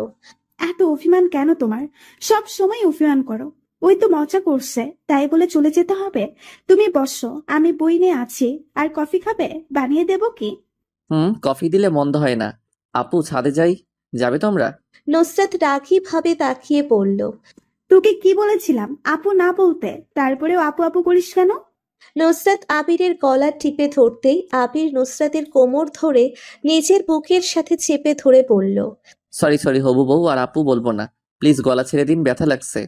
এত অভিমান কেন তোমার? সব সময় অভিমান করো। ওই তো মজা করছে তাই বলে চলে যেতে হবে? তুমি বসো, আমি বই নিয়ে আছি। আর কফি খাবে? বানিয়ে দেবো কি? কফি দিলে মন্দ হয় না। আপু ছাদে যাই, যাবে তোমরা? নুসরাত রাগী ভাবে তাকিয়ে পড়ল। তোকে কি বলেছিলাম আপু না বলতে, তারপরেও আপু আপু করিস কেন? নুসরাত আবিরের গলা টিপে ধরতেই আবির নুসরাতের কোমর ধরে নিজের বুকের সাথে চেপে ধরে বলল। সরি সরি হবু বউ, আর আপু বলবো না, প্লিজ গলা ছেড়ে দিন, ব্যথা লাগছে।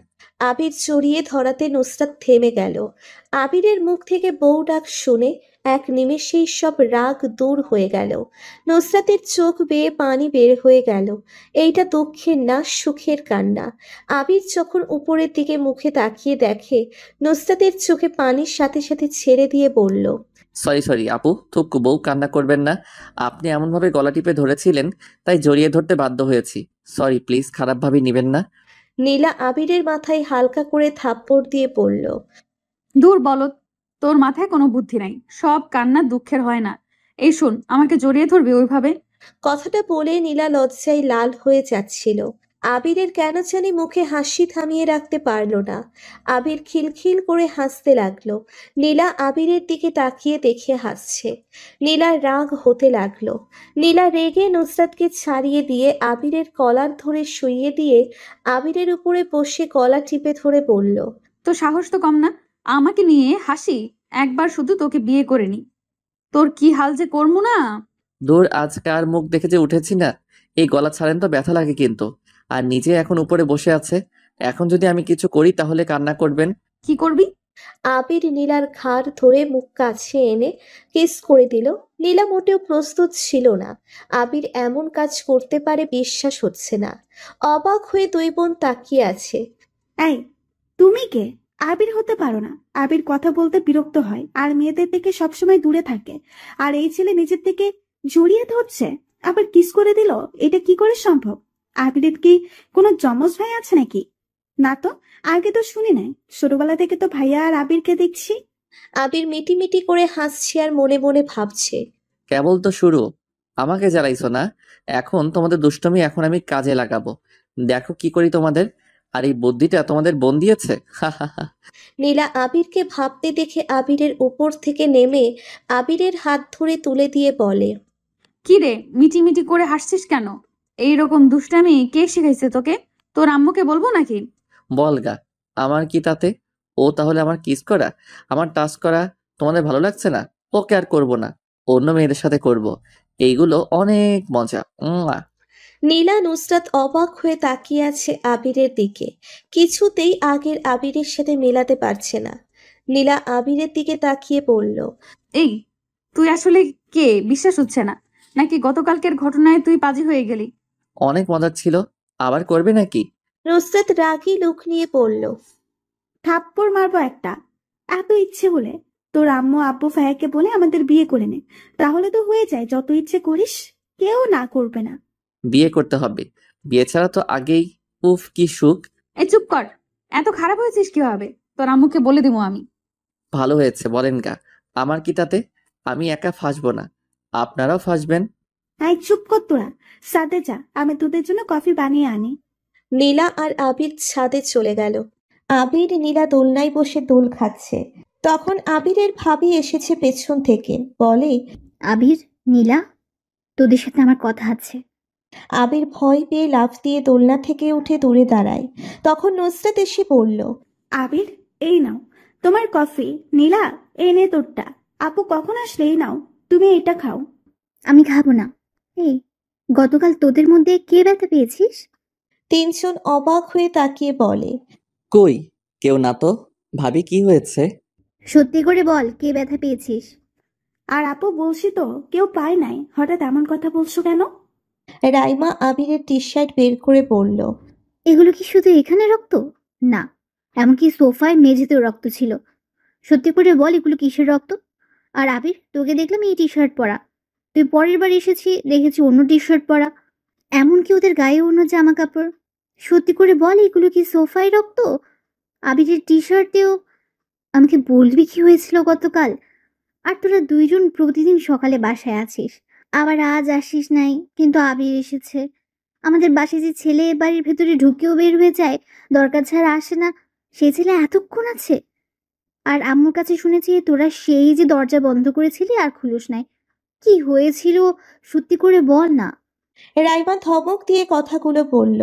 আবির জড়িয়ে ধরাতে নুসরাত থেমে গেল। আবিরের মুখ থেকে বউ ডাক শুনে এক নিমেষেই সব রাগ দূর হয়ে গেল। নুসরাতের চোখ বেয়ে পানি বের হয়ে গেল। এইটা দুঃখের না, সুখের কান্না। আবির যখন উপরের দিকে মুখে তাকিয়ে দেখে নুসরাতের চোখে পানির সাথে সাথে ছেড়ে দিয়ে বলল, সরি সরি আপু, থুকু বউ, কান্না করবেন না। আপনি এমনভাবে গলা টিপে ধরেছিলেন তাই জড়িয়ে ধরতে বাধ্য হয়েছি। সরি, প্লিজ খারাপভাবে নিবেন না। নীলা আবিরের মাথায় হালকা করে থাপ্পড় দিয়ে বলল, দূর বলদ, তোর মাথায় কোনো বুদ্ধি নাই। সব কান্না দুঃখের হয় না। এই শোন, আমাকে জড়িয়ে ধরবি ওইভাবে? কথাটা বলে নীলা লজ্জায় লাল হয়ে যাচ্ছিল। আবিরের কেন জানি মুখে হাসি থামিয়ে রাখতে পারল না। আবির খিলখিল করে হাসতে লাগলো। নীলা আবিরের দিকে তাকিয়ে দেখে হাসছে। নীলার রাগ হতে লাগলো। নীলা রেগে নুসরাতকে ছাড়িয়ে দিয়ে আবিরের কলার ধরে শুইয়ে দিয়ে আবিরের উপরে বসে গলা টিপে ধরে বলল, তো সাহস তো কম না, আমাকে নিয়ে হাসি। একবার শুধু তোকে বিয়ে করে নি, তোর কি হাল যে করবো না। দূর, আজ কার মুখ দেখে যে উঠেছি না। এই গলা ছাড়েন তো ব্যথা লাগে কিন্তু। আর নিজে এখন উপরে বসে আছে, এখন যদি আমি কিছু করি তাহলে কান্না করবেন। কি করবি? আবির নীলার ঘাড় ধরে মুখ কাছে এনে কিস করে দিল। নীলা মোটেও প্রস্তুত ছিল না। আবির এমন কাজ করতে পারে বিশ্বাস হচ্ছে না। অবাক হয়ে দুই বোন তাকিয়ে আছে। এই, তুমি কে? আবির হতে পারো না। আবির কথা বলতে বিরক্ত হয় আর মেয়েদের থেকে সবসময় দূরে থাকে। আর এই ছেলে নিজের থেকে জড়িয়ে ধরছে, আবার কিস করে দিল। এটা কি করে সম্ভব? আবিরের কি কোনো যমজ ভাই আছে নাকি? না তো, আগে তো শুনি নাই। ছোটবেলা থেকে তো ভাইয়া আর আবিরকে দেখছি। আবির মিটিমিটি করে হাসছে আর মনে মনে ভাবছে, কেবল তো শুরু, আমাকে জ্বালাইছো না। এখন তোমাদের দুষ্টমি এখন আমি কাজে লাগাবো। দেখো কি করি তোমাদের। আর এই বুদ্ধিটা তোমাদের বোন দিয়েছে। নীলা আবিরকে ভাবতে দেখে আবিরের উপর থেকে নেমে আবিরের হাত ধরে তুলে দিয়ে বলে, কি রে, মিটিমিটি করে হাসছিস কেন? এইরকম দুষ্টামি কে শিখাইছে তোকে? তোর আম্মুকে বলবো নাকি? বলগা, আমার কি তাতে? ও তাহলে আমার কিস করা, আমার টাচ করা তোমাদের ভালো লাগছে না? ওকে আর করবো না, অন্য মেয়েদের সাথে করব। এইগুলো অনেক মজা। নীলা নুসরাত অবাক হয়ে তাকিয়ে আছে আবিরের দিকে। কিছুতেই আগের আবিরের সাথে মেলাতে পারছে না। নীলা আবিরের দিকে তাকিয়ে বলল, এই, তুই আসলে কে? বিশ্বাস হচ্ছে না। নাকি গতকালকের ঘটনায় তুই পাজি হয়ে গেলি? অনেক মজার ছিল, আবার করবে নাকি? নুসরাত রাগী লুক নিয়ে বলল, থাপ্পড় মারবো একটা। এত ইচ্ছে হলে তোর আম্মু আব্বু ভাইয়াকে বলে আমাদের বিয়ে করে নে, তাহলে তো হয়ে যায়। যত ইচ্ছে করিস, কেউ না করবে না। বিয়ে করতে হবে, বিয়ে ছাড়া তো আগেই। উফ কি সুখ। এই চুপ কর, এত খারাপ হয়েছিস কিভাবে? তোর আম্মুকে বলে দিব আমি। ভালো হয়েছে বলেন গা, আমার কি তাতে? আমি একা ফাঁসবো না, আপনারাও ফাঁসবেন। এই চুপ কর তোরা, সাথে যা, আমি তোদের জন্য কফি বানিয়ে আনি। নীলা আর আবির ছাদে চলে গেল। আবির নীলা দোলনায় বসে দোল খাচ্ছে। তখন আবিরের ভাবি এসেছে পেছন থেকে, বলে, আবির, নীলা, তোদের সাথে আমার কথা আছে। আবির ভয় পেয়ে লাফ দিয়ে দোলনা থেকে উঠে দূরে দাঁড়ায়। তখন নুসরাত এসে বলল, আবির, এই নাও তোমার কফি। নীলা, এই নে তোরটা। আপু কখন আসলে? এই নাও, তুমি এটা খাও। আমি খাবো না। এই, গতকাল তোদের মধ্যে কে ব্যথা পেয়েছিস? তিনজন অবাক হয়ে তাকিয়ে বলে, কই, কেউ না তো। ভাবি কি হয়েছে? সত্যি করে বল, কে ব্যথা পেয়েছিস? আর আপু বলছি তো, কেউ পায় নাই। হঠাৎ এমন কথা বলছো কেন? রাইমা আবিরের টি শার্ট বের করে বলল, এগুলো কি শুধু এখানে রক্ত? না, এমনকি সোফায় মেঝেতেও রক্ত ছিল। সত্যি করে বল, এগুলো কিসের রক্ত? আর আবির, তোকে দেখলাম এই টি শার্ট পরা। তুই পরের বার এসেছি দেখেছি অন্য টি শার্ট পরা, এমনকি ওদের গায়ে অন্য জামা কাপড়। সত্যি করে বল, এগুলো কি সোফায় রক্ত? আবিরের টি শার্টেও। আমাকে বলবি কি হয়েছিল গতকাল? আর তোরা দুইজন প্রতিদিন সকালে বাসায় আছিস, আবার আজ আসিস নাই, কিন্তু আবির এসেছে। আমাদের বাসায় যে ছেলে বাড়ির ভেতরে ঢুকেও বের হয়ে যায়, দরকার ছাড়া আসে না, সেই ছেলে এতক্ষণ আছে। আর আম্মুর কাছে শুনেছি তোরা সেই যে দরজা বন্ধ করেছিলি আর খুলুস নাই। কি হয়েছিল সত্যি করে বল না। রাইমা ধমক দিয়ে কথাগুলো বলল।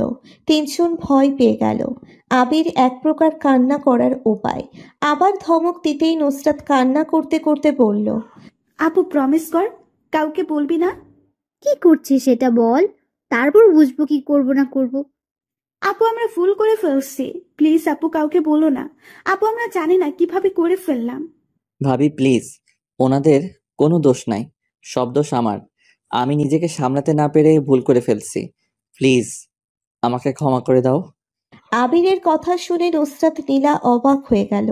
তিনজন ভয় পেয়ে গেল। আবির এক প্রকার কান্না করার উপায়। আবার ধমক দিতেই নুসরাত কান্না করতে করতে বলল, আপু প্রমিস কর, কাউকে বলবি না। কি করছিস সেটা বল, তারপর বুঝবো কি করব না করব। আপু আমরা ভুল করে ফেলছি, প্লিজ আপু কাউকে বলো না। আপু আমরা জানি না কিভাবে করে ফেললাম। ভাবি প্লিজ, ওনাদের কোনো দোষ নাই, সব দোষ আমার। আমি নিজেকে সামলাতে না পেরে ভুল করে ফেলছি, প্লিজ আমাকে ক্ষমা করে দাও। আবিরের কথা শুনে নুসরাত নীলা অবাক হয়ে গেল।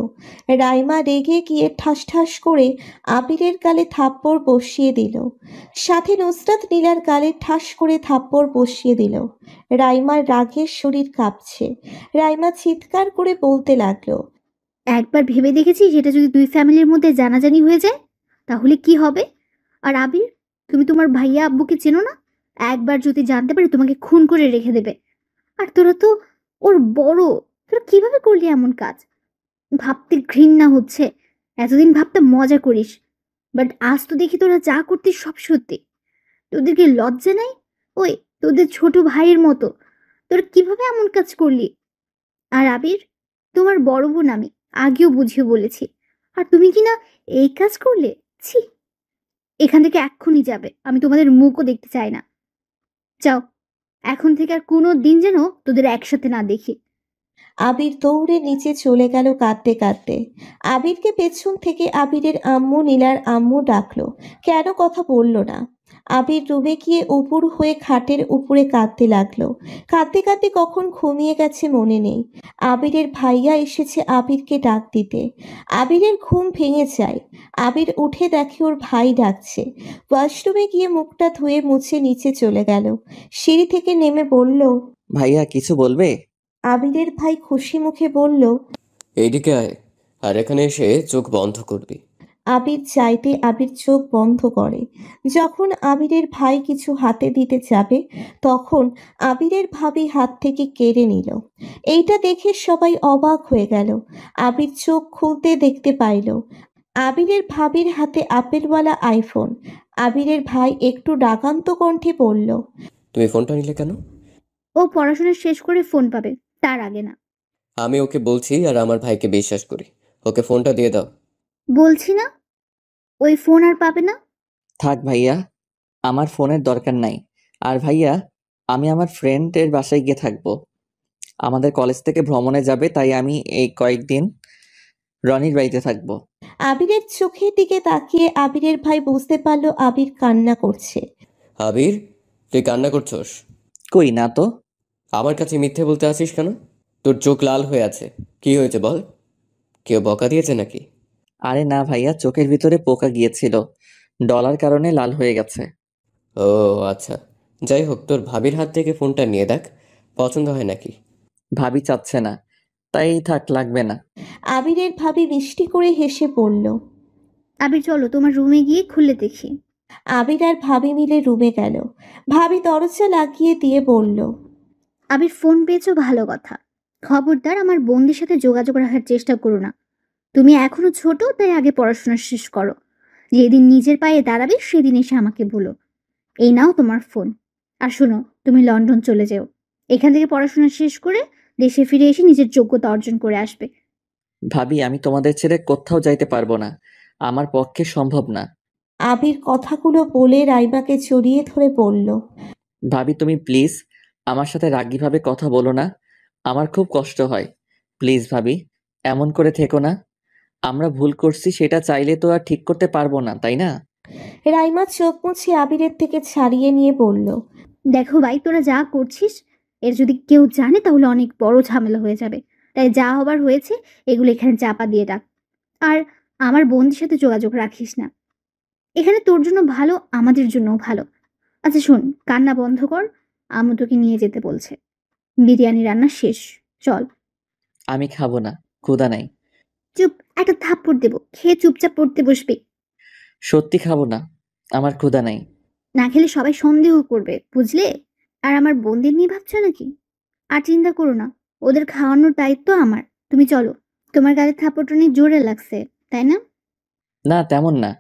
রাইমা রেগে গিয়ে ঠাস ঠাস করে আবিরের গালে থাপ্পড় বসিয়ে দিল। সাথে নুসরাত নীলার গালে ঠাস করে থাপ্পড় বসিয়ে দিল। রাইমার রাগের শরীর কাঁপছে। রাইমা চিৎকার করে বলতে লাগলো, একবার ভেবে দেখেছি সেটা যদি দুই ফ্যামিলির মধ্যে জানাজানি হয়ে যায় তাহলে কি হবে? আর আবির, তুমি তোমার ভাইয়া আব্বুকে চেনো না? একবার যদি জানতে পারে তোমাকে খুন করে রেখে দেবে। আর তোরা তো ওর বড়, তোরা কিভাবে করলি এমন কাজ? ভাবতে ঘৃণা হচ্ছে। এতদিন ভাবতে মজা করিস, বাট আজ তো দেখি তোরা যা করতিস সব সত্যি। তোদেরকে লজ্জা নাই? ওই তোদের ছোট ভাইয়ের মতো তোরা কিভাবে এমন কাজ করলি? আর আবির, তোমার বড় বোন আমি আগেও বুঝিয়ে বলেছি, আর তুমি কি না এই কাজ করলে? ছি, এখান থেকে এক্ষুনি যাবে, আমি তোমাদের মুখও দেখতে চাই না। যাও, এখন থেকে আর কোনো দিন যেন তোদের একসাথে না দেখি। আবির দৌড়ে নিচে চলে গেল কাঁদতে কাঁদতে। আবিরকে পেছন থেকে আবিরের আম্মু নীলার আম্মু ডাকলো, কেন কথা বলল না। আবির রুমে গিয়ে উপুর হয়ে খাটের উপরে কাঁদতে লাগলো। কাঁদতে কাঁদতে কখন ঘুমিয়ে গেছে মনে নেই। আবিরের ভাইয়া এসেছে আবিরকে ডাক দিতে। আবিরের ঘুম ভেঙে যায়। আবির উঠে দেখে ওর ভাই ডাকছে। ওয়াশরুমে গিয়ে মুখটা ধুয়ে মুছে নিচে চলে গেল। সিঁড়ি থেকে নেমে বলল, ভাইয়া কিছু বলবে? আবিরের ভাই খুশি মুখে বলল, এইদিকে আয়, আর এখানে এসে চোখ বন্ধ করবি। আবির চাইতে আবির চোখ বন্ধ করে। যখন আবিরের ভাই কিছু হাতে দিতে যাবে তখন আবিরের ভাবি হাত থেকে কেড়ে নিল। এইটা দেখে সবাই অবাক হয়ে গেল। আবির চোখ খুলতে দেখতে পাইল আবিরের ভাবির হাতে আপেলওয়ালা আইফোন। আবিরের ভাই একটু রাগান্ত কণ্ঠে বলল, তুমি ফোনটা নিলে কেন? ও পড়াশোনা শেষ করে ফোন পাবে, তার আগে না। আমি ওকে বলছি আর আমার ভাইকে বিশ্বাস করি, ওকে ফোনটা দিয়ে দাও। বলছি না, ওই ফোন আর পাবে না। থাক ভাইয়া, আমার ফোনের দরকার নাই। আর ভাইয়া, আমি আমার ফ্রেন্ডের বাসায় গিয়ে থাকবো। আমাদের কলেজ থেকে ভ্রমণে যাবে, তাই আমি এই কয়েকদিন রনির বাড়িতে থাকবো। আবিরের চোখের দিকে তাকিয়ে আবিরের ভাই বুঝতে পারলো আবির কান্না করছে। আবির, তুই কান্না করছস? কই না তো। আমার কাছে মিথ্যে বলতে আসিস কেন? তোর চোখ লাল হয়ে আছে, কি হয়েছে বল? কেউ বকা দিয়েছে নাকি? আরে না ভাইয়া, চোখের ভিতরে পোকা গিয়েছিল, ডলার কারণে লাল হয়ে গেছে। ও আচ্ছা, যাই হোক, তোর ভাবির হাত থেকে ফোনটা নিয়ে দেখ, পছন্দ হয় নাকি। ভাবি চাচ্ছে না, তাই থাক, লাগবে না। আবিরের ভাবি মিষ্টি করে হেসে পড়ল। আবির চলো তোমার রুমে গিয়ে খুলে দেখি। আবির আর ভাবি মিলে রুমে গেল। ভাবি দরজা লাগিয়ে দিয়ে বলল, আবির ফোন পেয়েছো, ভালো কথা। খবরদার আমার বোনদের সাথে যোগাযোগ রাখার চেষ্টা করো না। তুমি এখনো ছোট, তাই আগে পড়াশোনা শেষ করো। যেদিন নিজের পায়ে দাঁড়াবে সেদিন এসে আমাকে বলো। এই নাও তোমার ফোন। আর শোনো, তুমি লন্ডন চলে যেও। এখান থেকে পড়াশোনা শেষ করে দেশে ফিরে এসে নিজের যোগ্যতা অর্জন করে আসবে। ভাবি, আমি তোমাদের ছেড়ে কোথাও যাইতে পারবো না, আমার পক্ষে সম্ভব না। আবির কথাগুলো বলে রাইমাকে জড়িয়ে ধরে বলল, ভাবি তুমি প্লিজ আমার সাথে রাগীভাবে কথা বলো না, আমার খুব কষ্ট হয়। প্লিজ ভাবি, এমন করে থেকো না। আমরা ভুল করছি সেটা চাইলে তো আর ঠিক করতে পারবো না, তাই না? রাইমা চোখ মুছে আবিরের থেকে ছাড়িয়ে নিয়ে বলল, দেখো ভাই, তোরা যা করছিস এর যদি কেউ জানে তাহলে অনেক বড় ঝামেলা হয়ে যাবে। তাই যা হবার হয়েছে এগুলো এখানে চাপা দিয়ে রাখ। আর আমার বোনদের সাথে যোগাযোগ রাখিস না। এখানে তোর জন্য ভালো, আমাদের জন্যও ভালো। আচ্ছা শোন, কান্না বন্ধ কর, আম্মু তোকে নিয়ে যেতে বলছে। বিরিয়ানি রান্না শেষ, চল। আমি খাবো না, ক্ষুধা নাই। চুপ, একটা থাপ্পড় দেবো, খেয়ে চুপচাপ পড়তে বসবি। সত্যি খাবো না, আমার ক্ষুধা নাই। না খেলে সবাই সন্দেহ করবে, বুঝলে? আর আমার বোনদের নিয়ে ভাবছো নাকি? আর চিন্তা করো না, ওদের খাওয়ানোর দায়িত্ব আমার। তুমি চলো, তোমার গালে থাপ্পড় অনেক জোরে লাগছে, তাই না? না তেমন না।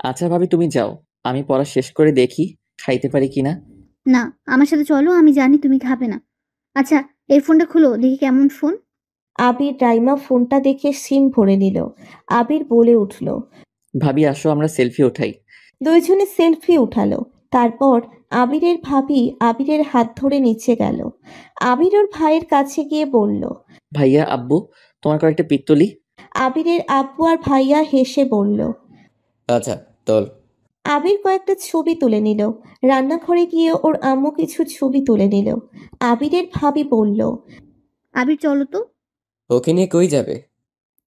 আচ্ছা ভাবি তুমি যাও, আমি পড়া শেষ করে দেখি খাইতে পারি কিনা। না, আমার সাথে চলো, আমি জানি তুমি খাবে না। আচ্ছা, এই ফোনটা খুলো দেখি কেমন ফোন। আবির রাইমা ফোনটা দেখে সিম ভরে নিল। আবির বলে উঠল। ভাবি আসো আমরা সেলফি উঠাই। দুইজনে সেলফি উঠালো। তারপর আবিরের ভাবি আবিরের হাত ধরে নিচে গেল। আবির ওর ভাইয়ের কাছে গিয়ে বলল। ভাইয়া আব্বু তোমার কয়েকটা পিক তুলি। আবিরের আব্বু আর ভাইয়া হেসে বলল। আচ্ছা তোল। আবির কয়েকটা ছবি তুলে নিল। রান্নাঘরে গিয়ে ওর আম্মু কিছু ছবি তুলে নিল। আবিরের ভাবি বলল। আবির চলো তো। ওকে নিয়ে কই যাবে?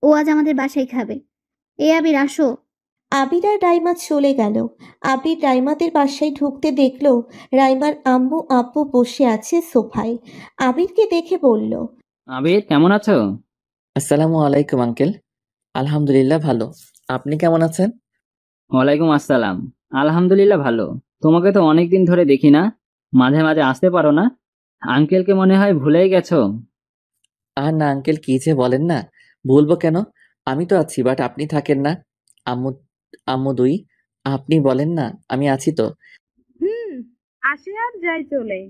ও আজ আমাদের বাসায় খাবে। এ আবির আসো। আবির আর রাইমা চলে গেল। আবির রাইমাদের বাসায় ঢুকতে দেখলো রাইমার আম্মু আব্বু বসে আছে সোফায়। আবিরকে দেখে বলল। আবির কেমন আছো? আসসালামু আলাইকুম আঙ্কেল। আলহামদুলিল্লাহ ভালো, আপনি কেমন আছেন? ওয়ালাইকুম আসসালাম। আলহামদুলিল্লাহ ভালো। তোমাকে তো অনেকদিন ধরে দেখি না, মাঝে মাঝে আসতে পারো না? আঙ্কেলকে মনে হয় ভুলেই গেছো। আর না আঙ্কেল, কি যে বলেন না, বলবো কেন? আমি তো আছি, বাট আপনি থাকেন না। আম্মু আম্মু দুই, আপনি বলেন না আমি আছি তো। আসে আর যাই চলে।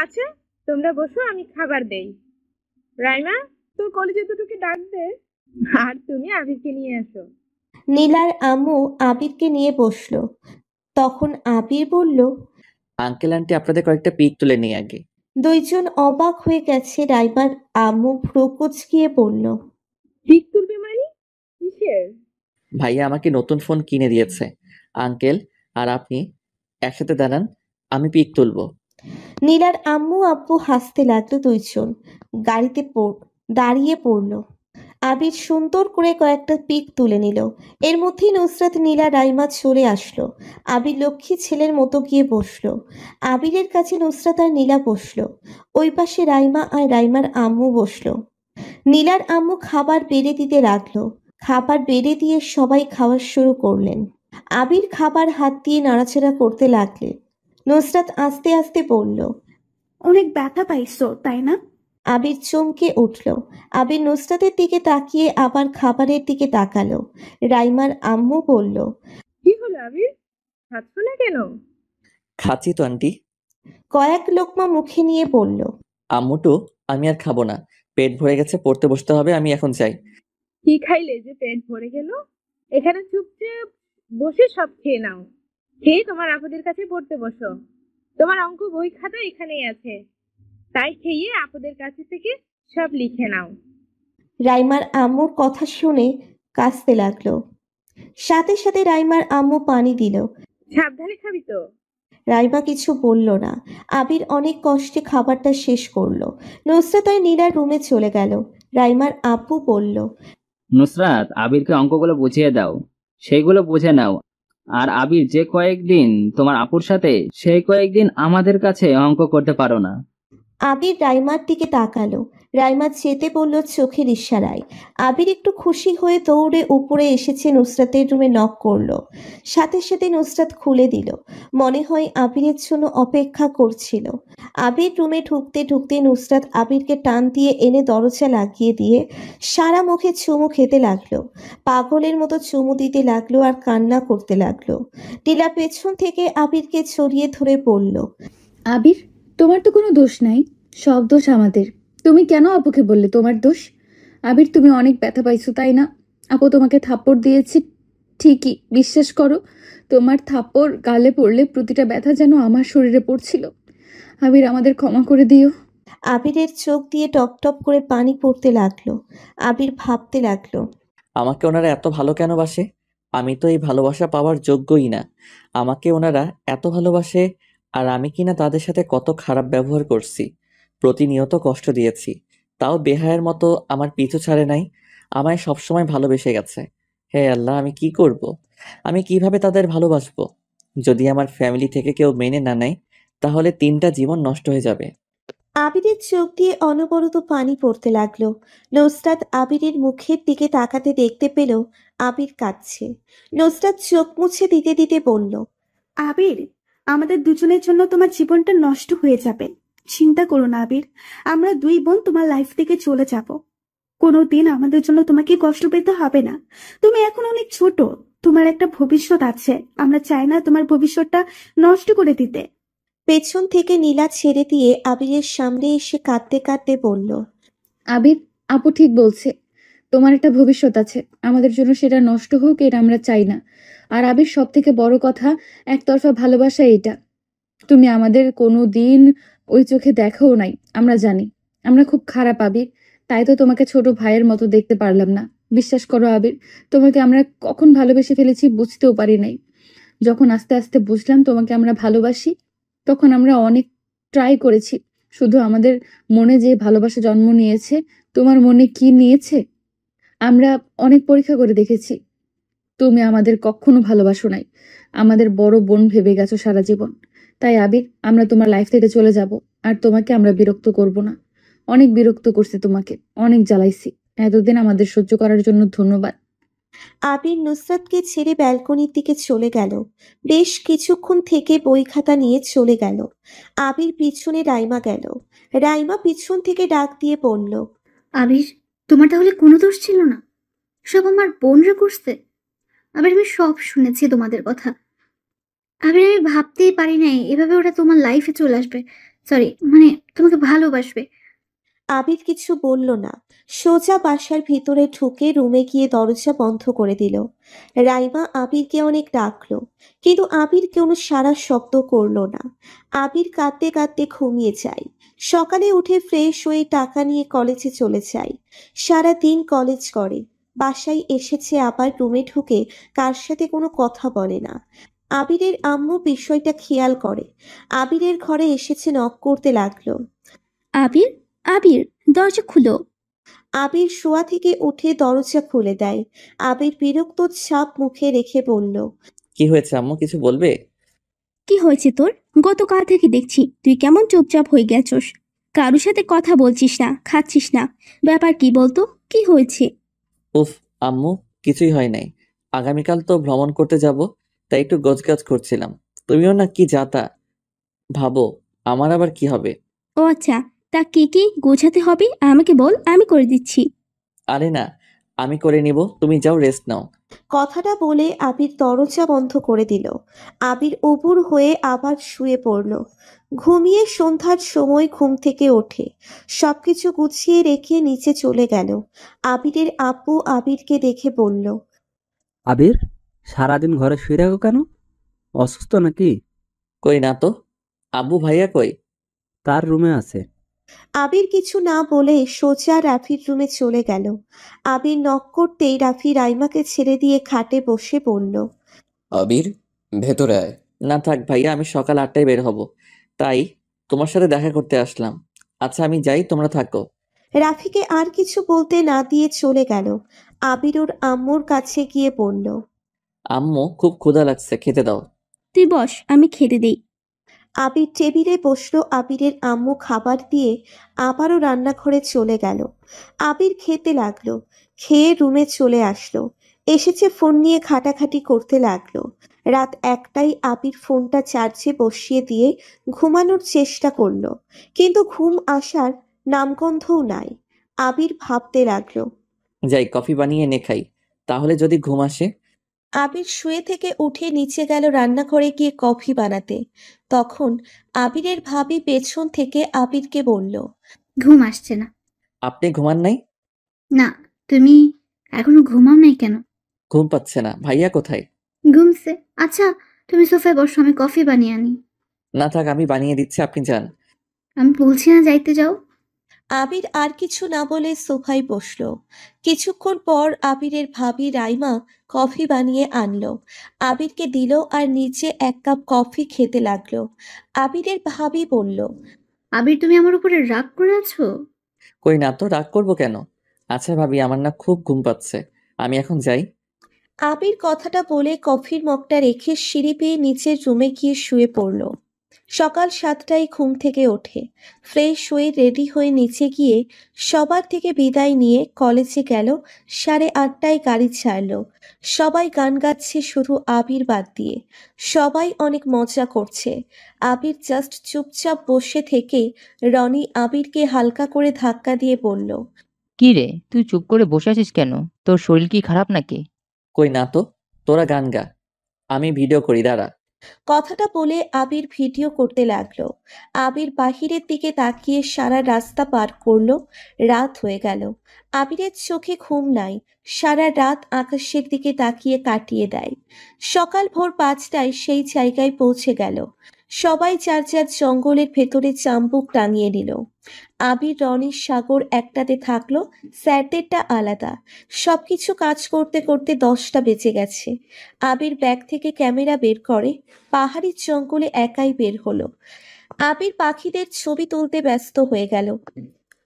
আচ্ছা তোমরা বসো, আমি খাবার দেই। রাইমা, তোর কলেজে দুটোকে ডাক দে, আর তুমি আবিরকে নিয়ে আসো। নীলার আম্মু আবিরকে নিয়ে বসলো। তখন আবির বলল। আঙ্কেল আন্টি আপনাদের কয়েকটা পিক তুলে নিই আগে। দুইজন অবাক হয়ে গেছে। রাইমার আম্মু ভ্রু কুঁচকিয়ে বলল। ঠিক তুলবে মানে? কিসের? ভাইয়া আমাকে নতুন ফোন কিনে দিয়েছে। আঙ্কেল আর আপনি একসাথে দাঁড়ান, আমি পিক তুলবো। নীলার আম্মু আব্বু হাসতে লাগলো। দুইজন গাড়িতে দাঁড়িয়ে পড়লো। আবির সুন্দর করে কয়েকটা পিক তুলে নিল। এর মধ্যেই নুসরাত নীলা রাইমা চলে আসলো। আবির লক্ষ্মী ছেলের মতো গিয়ে বসলো। আবিরের কাছে নুসরাত আর নীলা বসলো। ওই পাশে রাইমা আর রাইমার আম্মু বসলো। নীলার আম্মু খাবার বেড়ে দিতে লাগলো। খাবার বেড়ে দিয়ে সবাই খাওয়া শুরু করলেন। আবির খাবার হাত দিয়ে নাড়াচাড়া করতে লাগলেন। নুসরাত আস্তে আস্তে বলল। অনেক ব্যথা পাইছো তাই না? আবির চমকে উঠল। আবির নুসরাতের দিকে তাকিয়ে আবার খাবারের দিকে তাকালো। রাইমার আম্মু বলল। কি হলো আবির, খাচ্ছ না কেন? খাচ্ছি তো আন্টি। কয়েক লোকমা মুখে নিয়ে বলল। আম্মুটু আমি আর খাবো না, পেট ভরে গেছে, পড়তে বসতে হবে, আমি এখন যাই। কি খাইলে যে পেট ভরে গেল? এখানে চুপচাপ বসে সব খেয়ে নাও। খেয়ে তোমার আপুদের কাছে পড়তে বসো। তোমার অঙ্ক বই খাতা এখানেই আছে, তাই খেয়ে আপুদের কাছে থেকে সব লিখে নাও। রাইমার আম্মুর কথা শুনে কাঁদতে লাগলো। সাথে সাথে রাইমার আম্মু পানি দিল। সাবধানে খাবি তো। রাইমা কিছু বলল না। আবির অনেক কষ্টে খাবারটা শেষ করলো। নুসরাত আর নীলার রুমে চলে গেল। রাইমার আব্বু বলল। নুসরাত, আবিরকে অঙ্কগুলো বুঝিয়ে দাও, সেইগুলো বুঝে নাও। আর আবির যে কয়েকদিন তোমার আপুর সাথে, সেই কয়েকদিন আমাদের কাছে অঙ্ক করতে পারো না। আবির রাইমার দিকে তাকালো। রাইমা যেতে বলল চোখের ইশারায়। আবির একটু খুশি হয়ে দৌড়ে উপরে এসেছে, নুসরাতের রুমে নক করলো। সাথে সাথে নুসরাত খুলে দিল। মনে হয় আবিরের জন্য অপেক্ষা করছিল। আবির রুমে ঢুকতে ঢুকতে নুসরাত আবিরকে টান দিয়ে এনে দরজা লাগিয়ে দিয়ে সারা মুখে চুমু খেতে লাগলো। পাগলের মতো চুমু দিতে লাগলো আর কান্না করতে লাগলো। নীলা পেছন থেকে আবিরকে জড়িয়ে ধরে বলল। আবির, তোমার তো কোনো দোষ নাই, সব দোষ আমাদের। তুমি কেন আপুকে বললে তোমার দোষ? আবির, তুমি অনেক ব্যথা পাইছো তাই না? আপু তোমাকে থাপ্পড় দিয়েছি ঠিকই, বিশ্বাস করো, তোমার থাপ্পড় গালে পড়লে প্রতিটা ব্যথা যেন আমার শরীরে পড়ছিল। আবির, আমাদের ক্ষমা করে দিও। আবিরের চোখ দিয়ে টপ টপ করে পানি পড়তে লাগলো। আবির ভাবতে লাগলো। আমাকে ওনারা এত ভালো কেন বাসে? আমি তো এই ভালোবাসা পাওয়ার যোগ্যই না। আমাকে ওনারা এত ভালোবাসে, আর আমি কিনা তাদের সাথে কত খারাপ ব্যবহার করছি, প্রতিনিয়ত কষ্ট দিয়েছি, তাও বেহায়ের মতো আমার পিছু ছাড়ে নাই, আমায় সবসময় ভালোবেসে গেছে। হে আল্লাহ, আমি কি করব? আমি কিভাবে তাদের ভালোবাসবো? যদি আমার ফ্যামিলি থেকে কেউ মেনে না নেয়, তাহলে 3টা জীবন নষ্ট হয়ে যাবে। আবিরের চোখ দিয়ে অনবরত পানি পড়তে লাগলো। নুসরাত আবিরের মুখের দিকে তাকাতে দেখতে পেল আবির কাঁদছে। নুসরাত চোখ মুছে দিতে দিতে বলল। আবির, আমাদের দুজনের জন্য তোমার জীবনটা নষ্ট হয়ে যাবে। চিন্তা করো না আবির, আমরা দুই বোন তোমার লাইফ থেকে চলে যাব। কোনোদিন আমাদের জন্য তোমাকে কষ্ট পেতে হবে না। তুমি এখন অনেক ছোট, তোমার একটা ভবিষ্যৎ আছে, আমরা চাই না তোমার ভবিষ্যৎটা নষ্ট করে দিতে। পেছন থেকে নীলা ছেড়ে দিয়ে আবিরের সামনে এসে কাঁদতে কাঁদতে বলল, আবির, আপু ঠিক বলছে, তোমার একটা ভবিষ্যৎ আছে, আমাদের জন্য সেটা নষ্ট হোক এটা আমরা চাই না। আর আবির, সব থেকে বড় কথা, একতরফা ভালোবাসা এটা তুমি আমাদের কোনো দিন ওই চোখে দেখাও নাই। আমরা জানি আমরা খুব খারাপ আবির, তাই তো তোমাকে ছোট ভাইয়ের মতো দেখতে পারলাম না। বিশ্বাস করো আবির, তোমাকে আমরা কখন ভালোবেসে ফেলেছি বুঝতেও পারি নাই। যখন আস্তে আস্তে বুঝলাম তোমাকে আমরা ভালোবাসি, তখন আমরা অনেক ট্রাই করেছি। শুধু আমাদের মনে যে ভালোবাসা জন্ম নিয়েছে, তোমার মনে কি নিয়েছে আমরা অনেক পরীক্ষা করে দেখেছি। তুমি আমাদের কখনো ভালোবাসো নাই, আমাদের বড় বোন ভেবে গেছো সারা জীবন। তাই আবির, আমরা তোমার লাইফ থেকে চলে যাব, আর তোমাকে আমরা বিরক্ত করব না। অনেক বিরক্ত করছি তোমাকে, অনেক জ্বালাইছি, এতদিন আমাদের সহ্য করার জন্য ধন্যবাদ। আবির নুসরাতকে ছেড়ে ব্যালকনির দিকে চলে গেল। বেশ কিছুক্ষণ থেকে বই খাতা নিয়ে চলে গেল। আবির পিছনে রাইমা গেল। রাইমা পিছন থেকে ডাক দিয়ে বলল, আবির, তোমার তাহলে কোনো দোষ ছিল না? সব আমার বোনরা করছে। আবির, আমি সব শুনেছি তোমাদের কথা। আবির, আমি ভাবতেই পারি নাই এভাবে ওরা তোমার লাইফে চলে আসবে। সরি, মানে তোমাকে ভালোবাসবে। আবির কিছু বলল না, সোজা বাসার ভিতরে ঢুকে রুমে গিয়ে দরজা বন্ধ করে দিল। রাইমা আবিরকে অনেক ডাকলো, কিন্তু আবির কোনো সারা শব্দ করলো না। আবির কাঁদতে কাঁদতে ঘুমিয়ে যায়। সকালে উঠে ফ্রেশ হয়ে টাকা নিয়ে কলেজে চলে যায়। সারা দিন কলেজ করে, বাসায় এসেছে আবার রুমে ঢুকে কার সাথে কোনো কথা বলে না। আবিরের আম্মু বিষয়টা খেয়াল করে, আবিরের ঘরে এসেছে, নক করতে লাগলো। আবির, আবির, দরজা খুলো। আবির শোয়া থেকে উঠে দরজা খুলে দেয়। আবির বিরক্ত ছাপ মুখে রেখে বলল, কি হয়েছে আম্মু, কিছু বলবে? কি হয়েছে তোর? গতকাল থেকে দেখছি তুই কেমন চুপচাপ হয়ে গেছস, কারোর সাথে কথা বলছিস না, খাচ্ছিস না। ব্যাপার কি বলতো, কি হয়েছে? উফ আম্মু, কিছুই হয় নাই। আগামীকাল তো ভ্রমণ করতে যাব, তাই একটু গোছগাছ করছিলাম। তুমিও না কি যাতা ভাবো, আমার আবার কি হবে? ও আচ্ছা, তা কি কি গোছাতে হবে আমাকে বল, আমি করে দিচ্ছি। আরে না, আমি করে নিব, তুমি যাও রেস্ট নাও। কথাটা বলে আবির দরজা বন্ধ করে দিল। আবির উপুর হয়ে আবার শুয়ে পড়ল। ঘুমিয়ে সন্ধ্যার সময় ঘুম থেকে ওঠে, সবকিছু গুছিয়ে রেখে নিচে চলে গেল। আবিরের আপু আবিরকে দেখে বলল, আবির, সারাদিন ঘরে শুয়ে থাকো কেন? অসুস্থ নাকি? কই না তো। আব্বু ভাইয়া কই? তার রুমে আছে। আবির কিছু না বলে সোজা রাফির রুমে চলে গেল। আবির নক করতেই রাফি রাইমাকে ছেড়ে দিয়ে খাটে বসে বলল, আবির, ভেতরে আয়। না থাক ভাইয়া, আমি সকাল 8টায় বের হব, তাই তোমার সাথে দেখা করতে আসলাম। আচ্ছা আমি যাই, তোমরা থাকো। রাফিকে আর কিছু বলতে না দিয়ে চলে গেল। আবির ওর আম্মুর কাছে গিয়ে বলল, আম্মু খুব ক্ষুধা লাগছে, খেতে দাও। তুই বস, আমি খেতে দেই। আবির টেবিলে বসলো। আবিরের আম্মু খাবার দিয়ে আবারও রান্নাঘরে চলে গেল। আবির খেতে লাগলো, খেয়ে রুমে চলে আসলো। এসেছে ফোন নিয়ে ঘাটাঘাটি করতে লাগলো। রাত 1টায় আবির ফোনটা চার্জে বসিয়ে দিয়ে ঘুমানোর চেষ্টা করলো, কিন্তু ঘুম আসার নামগন্ধও নাই। আবির ভাবতে লাগলো। যাই কফি বানিয়ে এনে খাই, তাহলে যদি ঘুম আসে। আবির শুয়ে থেকে উঠে নিচে গেল রান্নাঘরে গিয়ে কফি বানাতে। তখন আবিরের ভাবি পেছন থেকে আবিরকে বলল, ঘুম আসছে না? আপনি ঘুমান নাই? না, তুমি এখনো ঘুমাও নাই কেন? ঘুম পাচ্ছে না। ভাইয়া কোথায়? ঘুমছে। আচ্ছা, তুমি সোফায় বসো, আমি কফি বানিয়ে আনি। না থাক, আমি বানিয়ে দিচ্ছি, আপনি যান। আমি বলছি না যাইতে যাও। আবির আর কিছু না বলে সোফায় বসলো। কিছুক্ষণ পর আবিরের ভাবি রাইমা কফি বানিয়ে আনলো, আবিরকে দিল আর নিচে 1 কাপ কফি খেতে লাগলো। আবিরের ভাবি বলল, আবির, তুমি আমার উপরে রাগ করে আছো? কই না তো, রাগ করবো কেন? আচ্ছা ভাবি, আমার না খুব ঘুম পাচ্ছে, আমি এখন যাই। আবির কথাটা বলে কফির মগটা রেখে সিঁড়ি বেয়ে নিচের রুমে গিয়ে শুয়ে পড়ল। সকাল 7টায় ঘুম থেকে ওঠে, ফ্রেশ হয়ে রেডি হয়ে নিচে গিয়ে সবার থেকে বিদায় নিয়ে কলেজে গেল। 8:30টায় গাড়ি ছাড়ল। সবাই গান গাচ্ছে শুধু আবির বাদ দিয়ে। সবাই অনেক মজা করছে। আবির জাস্ট চুপচাপ বসে থেকে রনি আবিরকে হালকা করে ধাক্কা দিয়ে বলল, কি রে, তুই চুপ করে বসে আছিস কেন? তোর শরীর কি খারাপ নাকি? কই না তো, তোরা গান গা, আমি ভিডিও করি, দাঁড়া। কথাটা বলে আবির ভিডিও করতে লাগলো। আবির বাহিরের দিকে তাকিয়ে সারা রাস্তা পার করলো। রাত হয়ে গেল। আবিরের চোখে ঘুম নাই। সারা রাত আকাশের দিকে তাকিয়ে কাটিয়ে দেয়। সকাল ভোর 5টায় সেই জায়গায় পৌঁছে গেল। সবাই যার যার জঙ্গলের ভেতরে চাম্বুক টাঙিয়ে নিল। আবির, রনি, সাগর একটাতে থাকলো, স্যারদেরটা আলাদা। সবকিছু কাজ করতে করতে 10টা বেজে গেছে। আবির ব্যাগ থেকে ক্যামেরা বের করে। পাহাড়ি জঙ্গলে একাই বের হলো। আবির পাখিদের ছবি তুলতে ব্যস্ত হয়ে গেল।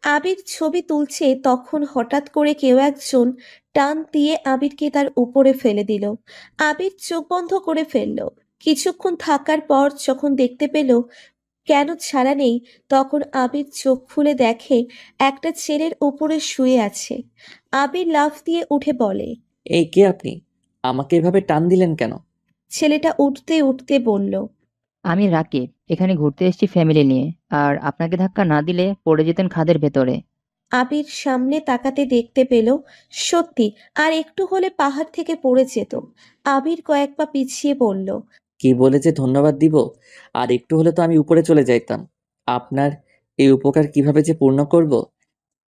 আবির ছবি তুলছে, তখন হঠাৎ করে কেউ একজন টান দিয়ে আবিরকে তার উপরে ফেলে দিল। আবির চোখ বন্ধ করে ফেলল। কিছুক্ষণ থাকার পর যখন দেখতে পেল কেন ছাড়া নেই, তখন আবির চোখ খুলে দেখে একটা ছেলের উপরে শুয়ে আছে। আবির লাফ দিয়ে উঠে বলে, এই কে আপনি? আমাকে এভাবে টান দিলেন কেন? ছেলেটা উঠতে উঠতে বলল, আমি রাকিব, এখানে ঘুরতে এসেছি ফ্যামিলি নিয়ে। আর আপনাকে ধাক্কা না দিলে পড়ে যেতেন খাদের ভেতরে। আবির সামনে তাকাতে দেখতে পেল সত্যি আর একটু হলে পাহাড় থেকে পড়ে যেত। আবির কয়েক পা পিছিয়ে বলল, কি বলে যে ধন্যবাদ দিব, আর একটু হলে তো আমি উপরে চলে যাইতাম। আপনার এই উপকার কিভাবে যে পূর্ণ করব?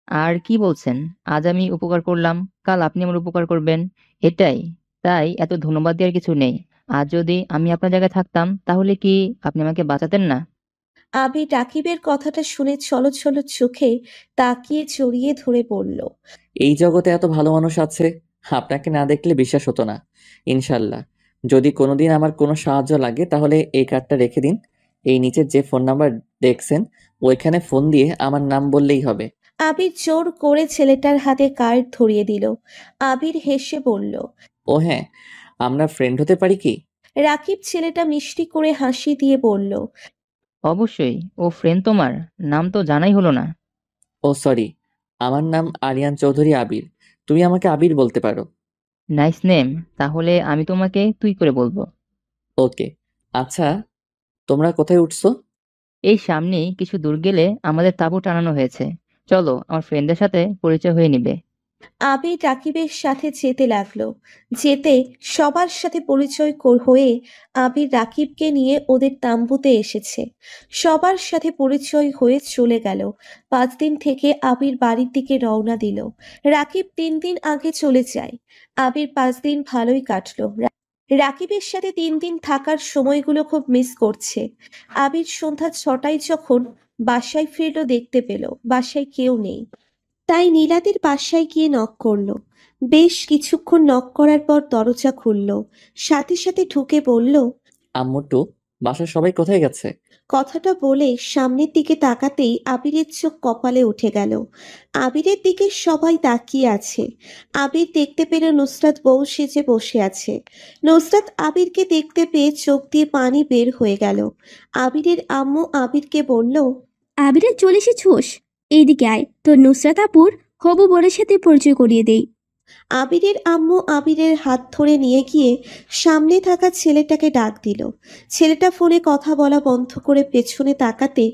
আর কি বলছেন? আজ আমি উপকার করলাম, কাল আপনি আমার উপকার করবেন, এটাই। তাই এত ধন্যবাদ দেওয়ার কিছু নেই। আজ যদি আমি আপনার জায়গায় থাকতাম তাহলে কি আপনি আমাকে বাঁচাতেন না? আবির রাকিবের কথাটা শুনে ছলো ছলো চোখে তাকিয়ে জড়িয়ে ধরে বলল, এই জগতে এত ভালো মানুষ আছে, আপনাকে না দেখলে বিশ্বাস হতো না। ইনশাল্লাহ যদি কোনোদিন আমার কোনো সাহায্য লাগে তাহলে এই কার্ডটা রেখে দিন। এই নিচের যে ফোন নাম্বার দেখছেন ওইখানে ফোন দিয়ে আমার নাম বললেই হবে। আবির জোর করে ছেলেটার হাতে কার্ড ধরিয়ে দিল। আবির হেসে বলল, ও হ্যাঁ, আমরা ফ্রেন্ড হতে পারি কি? রাকিব ছেলেটা মিষ্টি করে হাসি দিয়ে বলল, অবশ্যই, ও ফ্রেন্ড তোমার? নাম তো জানাই হলো না। ও সরি, আমার নাম আরিয়ান চৌধুরী আবির। তুমি আমাকে আবির বলতে পারো। নাইস নেম, তাহলে আমি তোমাকে তুই করে বলবো। ওকে। আচ্ছা, তোমরা কোথায় উঠছো? এই সামনেই কিছু দূর গেলে আমাদের তাঁবু টানানো হয়েছে। চলো, আমার ফ্রেন্ডদের সাথে পরিচয় হয়ে নিবে। আবির রাকিবের সাথে যেতে লাগলো। যেতে সবার সাথে পরিচয় হয়ে আবির রাকিবকে নিয়ে ওদের তাঁবুতে এসেছে। সবার সাথে পরিচয় হয়ে চলে গেল। 5 দিন থেকে আবির বাড়ির দিকে রওনা দিল। রাকিব 3 দিন আগে চলে যায়। আবির 5 দিন ভালোই কাটলো। রাকিবের সাথে 3 দিন থাকার সময়গুলো খুব মিস করছে। আবির সন্ধ্যা 6টায় যখন বাসায় ফিরল দেখতে পেল বাসায় কেউ নেই। তাই নীলাদের বাসায় গিয়ে নক করলো। বেশ কিছুক্ষণ নক করার পর দরজা খুলল। সাথে সাথে ঢুকে বলল, আম্মুটু, বাসার সবাই কোথায় গেছে? কথাটা বলে সামনের দিকে তাকাতেই আবিরের চোখ কপালে উঠে গেল। আবিরের দিকে সবাই তাকিয়ে আছে। আবির দেখতে পেল নুসরাত বউ সেজে বসে আছে। নুসরাত আবিরকে দেখতে পেয়ে চোখ দিয়ে পানি বের হয়ে গেল। আবিরের আম্মু আবিরকে বলল, আবিরে চলে এসেছোস, এইদিকে আয়, তোর নুসরাত আপুর হবু বরের সাথে পরিচয় করিয়ে দেই। আবিরের আম্মু আবিরের হাত ধরে নিয়ে গিয়ে সামনে থাকা ছেলেটাকে ডাক দিল। ছেলেটা ফোনে কথা বলা বন্ধ করে পেছনে তাকাতে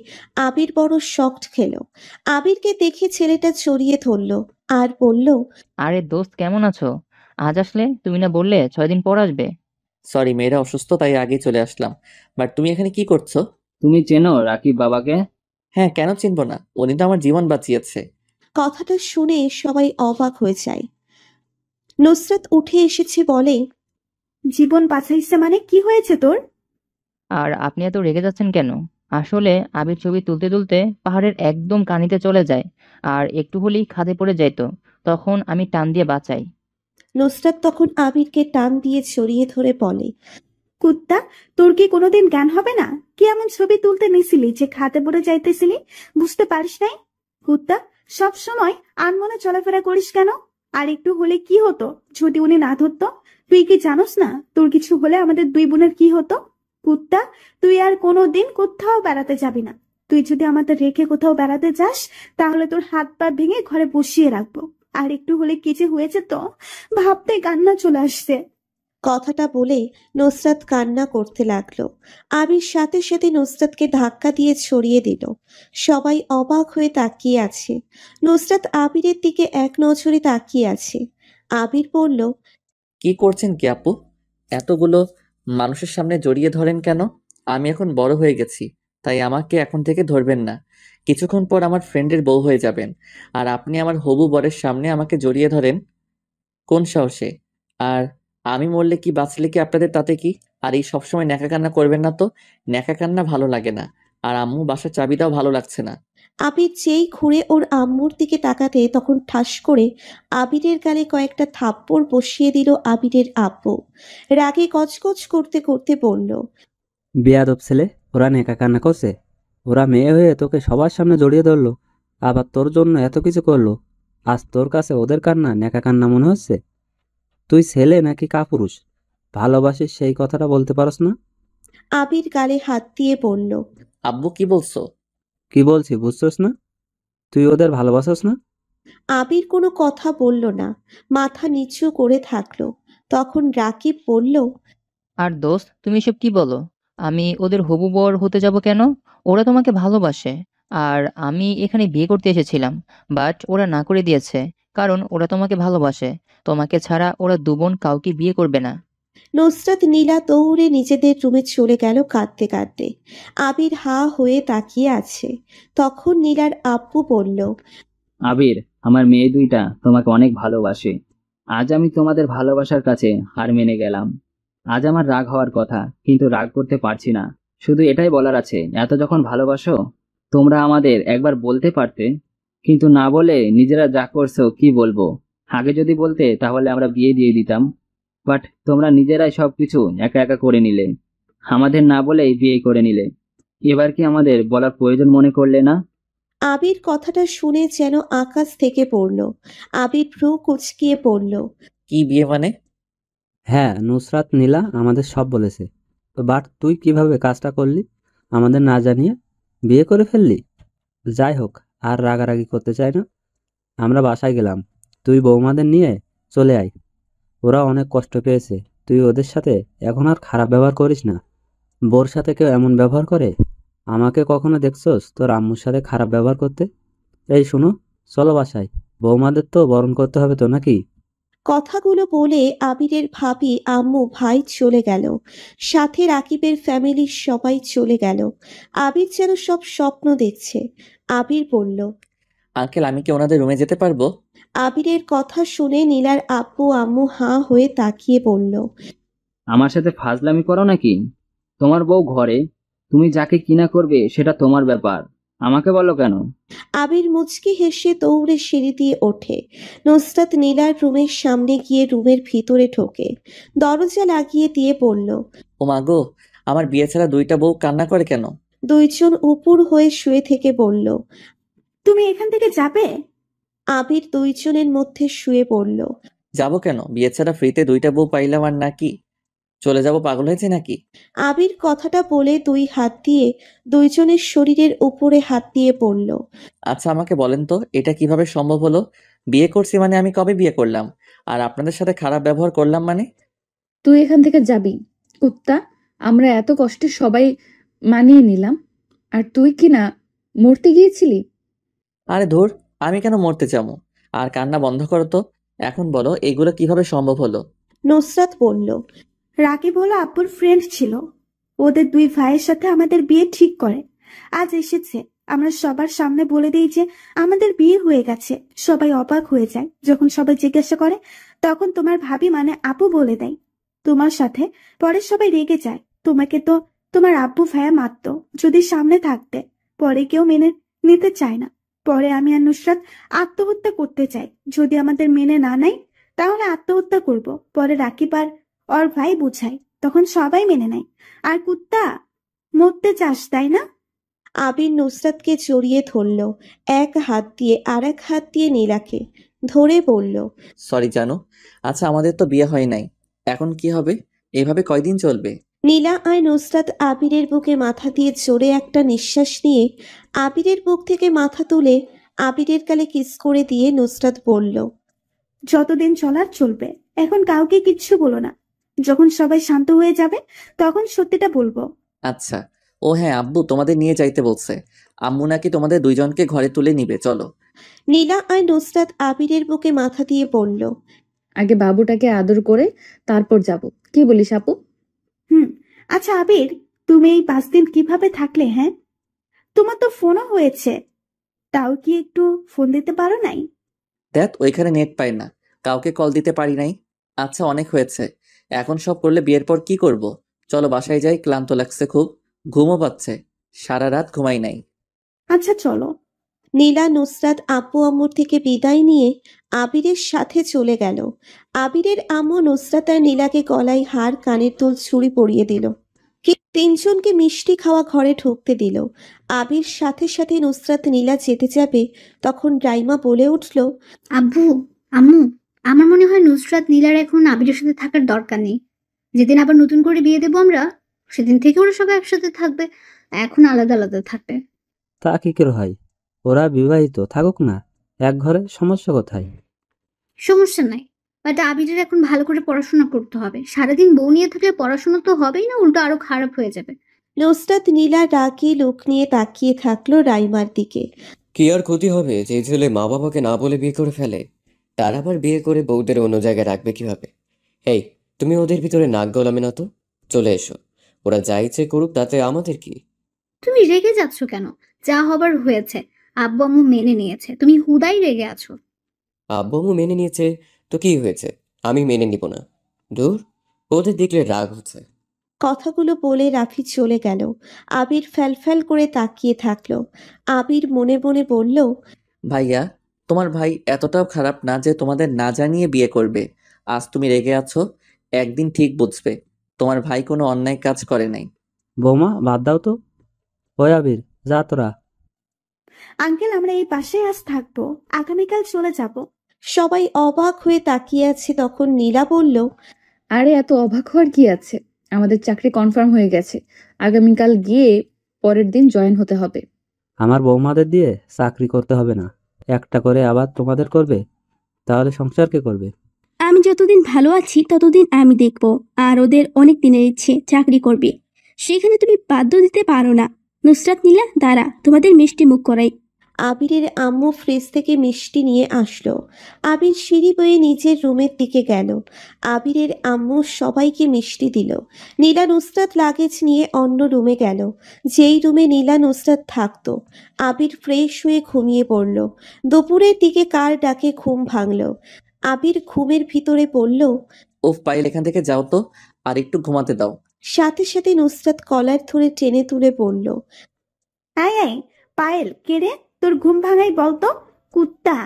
আবির বড় শকড খেল। আবিরকে দেখে ছেলেটা জড়িয়ে ধরল আর বলল, আরে দোস্ত, কেমন আছো? আজ আসলে? তুমি না বললে 6 দিন পর আসবে? সরি, মেয়েরা অসুস্থ তাই আগে চলে আসলাম। বাট তুমি এখানে কি করছো? তুমি চেনো রাকিব বাবাকে? হ্যাঁ, কেন চিনবো না? উনি তো আমার জীবন বাঁচিয়েছে। কথাটা শুনে সবাই অবাক হয়ে যায়। নুসরাত উঠে এসেছে বলে, জীবন বাঁচাইছে মানে কি হয়েছে তোর? আর আপনি এত রেগে যাচ্ছেন কেন? আসলে আবির ছবি তুলতে তুলতে পাহাড়ের একদম কানিতে চলে যায়, আর একটু হলেই খাদে পড়ে যাইতো। তখন আমি টান দিয়ে বাঁচাই। নুসরাত তখন আবিরকে টান দিয়ে জড়িয়ে ধরে বলে, কুত্তা, তোর কি কোনোদিন জ্ঞান হবে না? কি এমন ছবি তুলতে নিছিলি যে খাতে পড়ে যাইতেছিলি? বুঝতে পারিস নাই? কুত্তা, সব সময় আনমনে চলাফেরা করিস কেন? আর একটু হলে কি হতো যদি উনি না ধরতো? তুই কি জানোস না তোর কিছু হলে আমাদের 2 বোনের কি হতো? কুত্তা, তুই আর কোনোদিন কোথাও বেড়াতে যাবি না। তুই যদি আমাদের রেখে কোথাও বেড়াতে যাস তাহলে তোর হাত পা ভেঙে ঘরে বসিয়ে রাখবো। আর একটু হলে কি যে হয়েছে তো ভাবতে কান্না চলে আসছে। কথাটা বলে নুসরাত কান্না করতে লাগলো। আবির সাথে সাথে নুসরাতকে ধাক্কা দিয়ে ছড়িয়ে দিল। সবাই অবাক হয়ে তাকিয়ে আছে। নুসরাত আবিরের দিকে এক নজরে তাকিয়ে আছে। আবির বলল, কি করছেন কি আপু? এতগুলো মানুষের সামনে জড়িয়ে ধরেন কেন? আমি এখন বড় হয়ে গেছি, তাই আমাকে এখন থেকে ধরবেন না। কিছুক্ষণ পর আমার ফ্রেন্ডের বউ হয়ে যাবেন, আর আপনি আমার হবু বরের সামনে আমাকে জড়িয়ে ধরেন কোন সাহসে? আর আমি মরলে কি বাঁচলে কি আপনাদের তাতে কি? আর এই সবসময় ন্যাকা কান্না করবেন না তো। ন্যাকা কান্না ভালো লাগে না। আর আম্মু বাসার চাবিটাও ভালো লাগছে না। আবির যেই ঘুরে ওর আম্মুর দিকে তাকাতে তখন ঠাস করে আবিরের গালে কয়েকটা থাপ্পড় বসিয়ে দিল আবিরের আব্বু। রাগে গজগজ করতে করতে বলল, বেয়াদব ছেলে, ওরা নেকা কান্না করছে? ওরা মেয়ে হয়ে তোকে সবার সামনে জড়িয়ে ধরলো, আবার তোর জন্য এত কিছু করলো। আজ তোর কাছে ওদের কান্না নেকা কান্না মনে হচ্ছে? তুই ছেলে নাকি কাপুরুষ? ভালোবাসিস সেই কথাটা বলতে পারস না? আবির গালে হাত দিয়ে বলল, আব্বু কি বলছো? কি বলছি বুঝছস না? তুই ওদের ভালোবাসস না? আবির কোনো কথা বলল না, মাথা নিচু করে থাকলো। তখন রাকিব বলল, আর দোস্ত, তুমি এসব কি বলো? আমি ওদের হবু বর হতে যাব কেন? ওরা তোমাকে ভালোবাসে। আর আমি এখানে বিয়ে করতে এসেছিলাম, বাট ওরা না করে দিয়েছে, কারণ ওরা তোমাকে ভালোবাসে। তোমাকে ছাড়া ওরা দুবোন কাউকে বিয়ে করবে না। নুসরাত নীলা দৌড়ে নিজেদের রুমে চলে গেল কাঁদতে কাঁদতে। আবির হা হয়ে তাকিয়ে আছে। তখন নীলার আব্বু বলল, আবির, আমার মেয়ে দুইটা তোমাকে অনেক ভালোবাসে। আজ আমি তোমাদের ভালোবাসার কাছে হার মেনে গেলাম। আজ আমার রাগ হওয়ার কথা, কিন্তু রাগ করতে পারছি না। শুধু এটাই বলার আছে, এত যখন ভালোবাসো তোমরা আমাদের একবার বলতে পারতে, কিন্তু না বলে নিজেরা যা করছো কি বলবো। আগে যদি বলতে তাহলে আমরা বিয়ে দিয়ে দিতাম, বাট তোমরা নিজেরাই সবকিছু একা একা করে নিলে, আমাদের না বলেই বিয়ে করে নিলে। এবার কি আমাদের বলার প্রয়োজন মনে করলে না? আবির কথাটা শুনে যেন আকাশ থেকে পড়ল। আবির ভ্রু কুচকিয়ে পড়ল, কি বিয়ে মানে? হ্যাঁ, নুসরাত নীলা আমাদের সব বলেছে। বাট তুই কিভাবে কাজটা করলি? আমাদের না জানিয়ে বিয়ে করে ফেললি। যাই হোক, আর রাগারাগি করতে চাই না। আমরা বাসায় গেলাম, তুই বৌমাদের নিয়ে চলে আয়। ওরা অনেক কষ্ট পেয়েছে। তুই ওদের সাথে এখন আর খারাপ ব্যবহার করিস না। বোর সাথে কেউ এমন ব্যবহার করে? আমাকে কখনো দেখছোস তোর আম্মুর সাথে খারাপ ব্যবহার করতে? এই শোনো, চলো বাসায়। বৌমাদের তো বরণ করতে হবে তো নাকি? কথাগুলো বলে আবিরের ভাবি আম্মু ভাই চলে গেল। সাথে রাকিবের ফ্যামিলির সবাই চলে গেল। আবির যেন সব স্বপ্ন দেখছে। আবির বলল, আঙ্কেল, আমি কি ওনাদের রুমে যেতে পারবো? আবিরের কথা শুনে নীলার আব্বু আম্মু হাঁ হয়ে তাকিয়ে বলল, আমার সাথে ফাজলামি করো নাকি? তোমার বউ ঘরে, তুমি যাকে কিনা করবে সেটা তোমার ব্যাপার, আমাকে বলো কেন? আবির মুচকি হেসে দৌড়ে সিঁড়ি দিয়ে ওঠে। নুসরাত নীলার রুমের সামনে গিয়ে রুমের ভিতরে ঢোকে। দরজা লাগিয়ে দিয়ে বলল, ও মা গো, আমার বিয়ে ছাড়া দুইটা বউ কান্না করে কেন? দুইজন উপুর হয়ে শুয়ে থেকে বলল, তুমি এখান থেকে যাবে? আবির দুইজনের মধ্যে শুয়ে পড়ল। যাবো কেন? বিয়ে ছাড়া ফ্রিতে দুইটা বউ পাইলাম আর নাকি চলে যাব? পাগল হয়েছে নাকি? আবির কথাটা বলে দুই হাত দিয়ে দুইজনের শরীরের উপরে হাত দিয়ে পড়ল। আচ্ছা, আমাকে বলেন তো, এটা কিভাবে সম্ভব হলো? বিয়ে করছি মানে আমি কবে বিয়ে করলাম? আর আপনাদের সাথে খারাপ ব্যবহার করলাম মানে? তুই এখান থেকে যাবি কুত্তা। আমরা এত কষ্টে সবাই মানিয়ে নিলাম, আর তুই কি না মরতে গিয়েছিলি? আরে ধুর, আমি কেন মরতে যাবো? আর কান্না বন্ধ করো তো। এখন বলো, এগুলো কিভাবে সম্ভব হলো? নুসরাত বলল, রাকিব হলো আব্বুর ফ্রেন্ড ছিল। ওদের দুই ভাইয়ের সাথে আমাদের বিয়ে ঠিক করে আজ এসেছে। আমরা সবার সামনে বলে দিই যে আমাদের বিয়ে হয়ে গেছে। সবাই অবাক হয়ে যায়। যখন সবাই জিজ্ঞাসা করে তখন তোমার ভাবি মানে আপু বলে দেয় তোমার সাথে। পরে সবাই রেগে যায়। তোমাকে তো তোমার আব্বু ভাইয়া মারতো যদি সামনে থাকতে। পরে কেউ মেনে নিতে চায় না। পরে আমি আর নুসরাত আত্মহত্যা করতে চাই। যদি আমাদের মেনে না নেয় তাহলে আত্মহত্যা করব। পরে রাকিব আর ওর ভাই বুঝায়, তখন সবাই মেনে নেয়। আর কুত্তা, মরতে চাস তাই না? আবির নুসরাতকে জড়িয়ে ধরল, এক হাত দিয়ে আর এক হাত দিয়ে নীলাকে ধরে বলল, সরি জানো। আচ্ছা, আমাদের তো বিয়ে হয় নাই, এখন কি হবে? এভাবে কয়দিন চলবে? নীলা আর নুসরাত আবিরের বুকে মাথা দিয়ে জোরে একটা নিঃশ্বাস নিয়ে আবিরের বুক থেকে মাথা তুলে আবিরের গালে কিস করে দিয়ে নুসরাত বলল, যতদিন চলার চলবে, এখন কাউকে কিচ্ছু বলো না। যখন সবাই শান্ত হয়ে যাবে তখন সত্যিটা বলবো। আচ্ছা। ও হ্যাঁ, আব্বু তোমাদের নিয়ে যাইতে বলছে। আম্মু নাকি তোমাদের দুইজনকে ঘরে তুলে নিবে, চলো। নীলা আর নুসরাত আবিরের বুকে মাথা দিয়ে বলল, আগে বাবুটাকে আদর করে তারপর যাব, কি বলিস আপু? আচ্ছা আবির, তুমি এই 5 দিন কিভাবে থাকলে? হ্যাঁ, তোমার তো ফোনও হয়েছে, তাও কি একটু ফোন দিতে পারো নাই? দেখ, ওইখানে নেট পাই না, কাউকে কল দিতে পারি নাই। আচ্ছা, অনেক হয়েছে। এখন সব করলে বিয়ের পর কি করব? চলো বাসায় যাই, ক্লান্ত লাগছে খুব, ঘুমও পাচ্ছে, সারা রাত ঘুমাই নাই। আচ্ছা চলো। নীলা নুসরাত আব্বু আম্মুর থেকে বিদায় নিয়ে আবিরের সাথে চলে গেল। আবিরের আম্মু নুসরাত আর নীলাকে গলায় হার, কানের দুল, চুড়ি পরিয়ে দিল। তিনজনকে মিষ্টি খাওয়া ঘরে ঢুকতে দিল। আবির সাথে সাথে নুসরাত নীলা যেতে যাবে, তখন রাইমা বলে উঠল, আব্বু, আম্মু, আমার মনে হয় নুসরাত নীলার এখন আবিরের সাথে থাকার দরকার নেই। যেদিন আবার নতুন করে বিয়ে দেবো আমরা, সেদিন থেকে ওরা সবাই একসাথে থাকবে, এখন আলাদা আলাদা থাকবে। তা কি করে হয়? ওরা বিবাহিত, থাকুক না এক ঘরে, সমস্যা কোথায়? সমস্যা নাই, বাট আবিরের এখন ভালো করে পড়াশোনা করতে হবে। সারাদিন বউ নিয়ে থাকলে পড়াশোনা তো হবেই না, উল্টো আরো খারাপ হয়ে যাবে। নুসরাত নীলা রাগী লোক নিয়ে তাকিয়ে থাকলো রাইমার দিকে। কি আর ক্ষতি হবে যে ছেলে মা বাবাকে না বলে বিয়ে করে ফেলে? তার আবার বিয়ে করে বউদের অন্য জায়গায় রাখবে কিভাবে? হেই, তুমি ওদের ভিতরে নাক গলাবে না তো। চলে এসো, ওরা যা ইচ্ছে করুক, তাতে আমাদের কি? তুমি রেগে যাচ্ছ কেন? যা হবার হয়েছে, আব্বু আম্মু মেনে নিয়েছে, তুমি হুদাই রেগে আছো। আব্বু আম্মু মেনে নিয়েছে তো কি হয়েছে? আমি মেনে নিব না। দূর, ওদের দেখলে রাগ হচ্ছে। কথাগুলো বলে রাফি চলে গেল। আবির ফ্যালফ্যাল করে তাকিয়ে থাকলো। আবির মনে মনে বলল, ভাইয়া, তোমার ভাই এতটাও খারাপ না যে তোমাদের না জানিয়ে বিয়ে করবে। আজ তুমি রেগে আছো, একদিন ঠিক বুঝবে তোমার ভাই কোনো অন্যায় কাজ করে নাই। বৌমা, বাদ দাও তো। ওই আবির, যা তোরা। আঙ্কেল, আমরা এই পাশে আজ থাকবো, আগামীকাল চলে যাব। সবাই অবাক হয়ে তাকিয়ে আছে। তখন নীলা বলল, আরে এত অবাক হওয়ার কি আছে, আমাদের চাকরি কনফার্ম হয়ে গেছে, আগামীকাল গিয়ে পরের দিন জয়েন হতে হবে। আমার বৌমাদের দিয়ে চাকরি করতে হবে না, একটা করে আবার তোমাদের করবে, তাহলে সংসার কে করবে? আমি যতদিন ভালো আছি ততদিন আমি দেখব, আর ওদের অনেক দিনের ইচ্ছে চাকরি করবে, সেখানে তুমি বাধ্য দিতে পারো না। নুসরাত, নীলা, দাঁড়া, তোমাদের মিষ্টি মুখ করাই। আবিরের আম্মু ফ্রিজ থেকে মিষ্টি নিয়ে আসলো। আবির সিঁড়ি বয়ে নিজের রুমের দিকে গেল। আবিরের আম্মু সবাইকে মিষ্টি দিল। নীলা নুসরাত লাগেজ নিয়ে অন্য রুমে গেল, যেই রুমে নীলা নুসরাত থাকতো। আবির ফ্রেশ হয়ে ঘুমিয়ে পড়ল। দুপুরের দিকে কার ডাকে ঘুম ভাঙল। আবির ঘুমের ভিতরে পড়ল। ওফ পাইল, এখান থেকে যাও তো, আর একটু ঘুমাতে দাও। সাথে সাথে নুসরাত কলার ধরে টেনে তুলে পড়ল, আয় আয়, পায়েল কে রে? তোর ঘুম ভাঙাই বলতো। কুত্তা,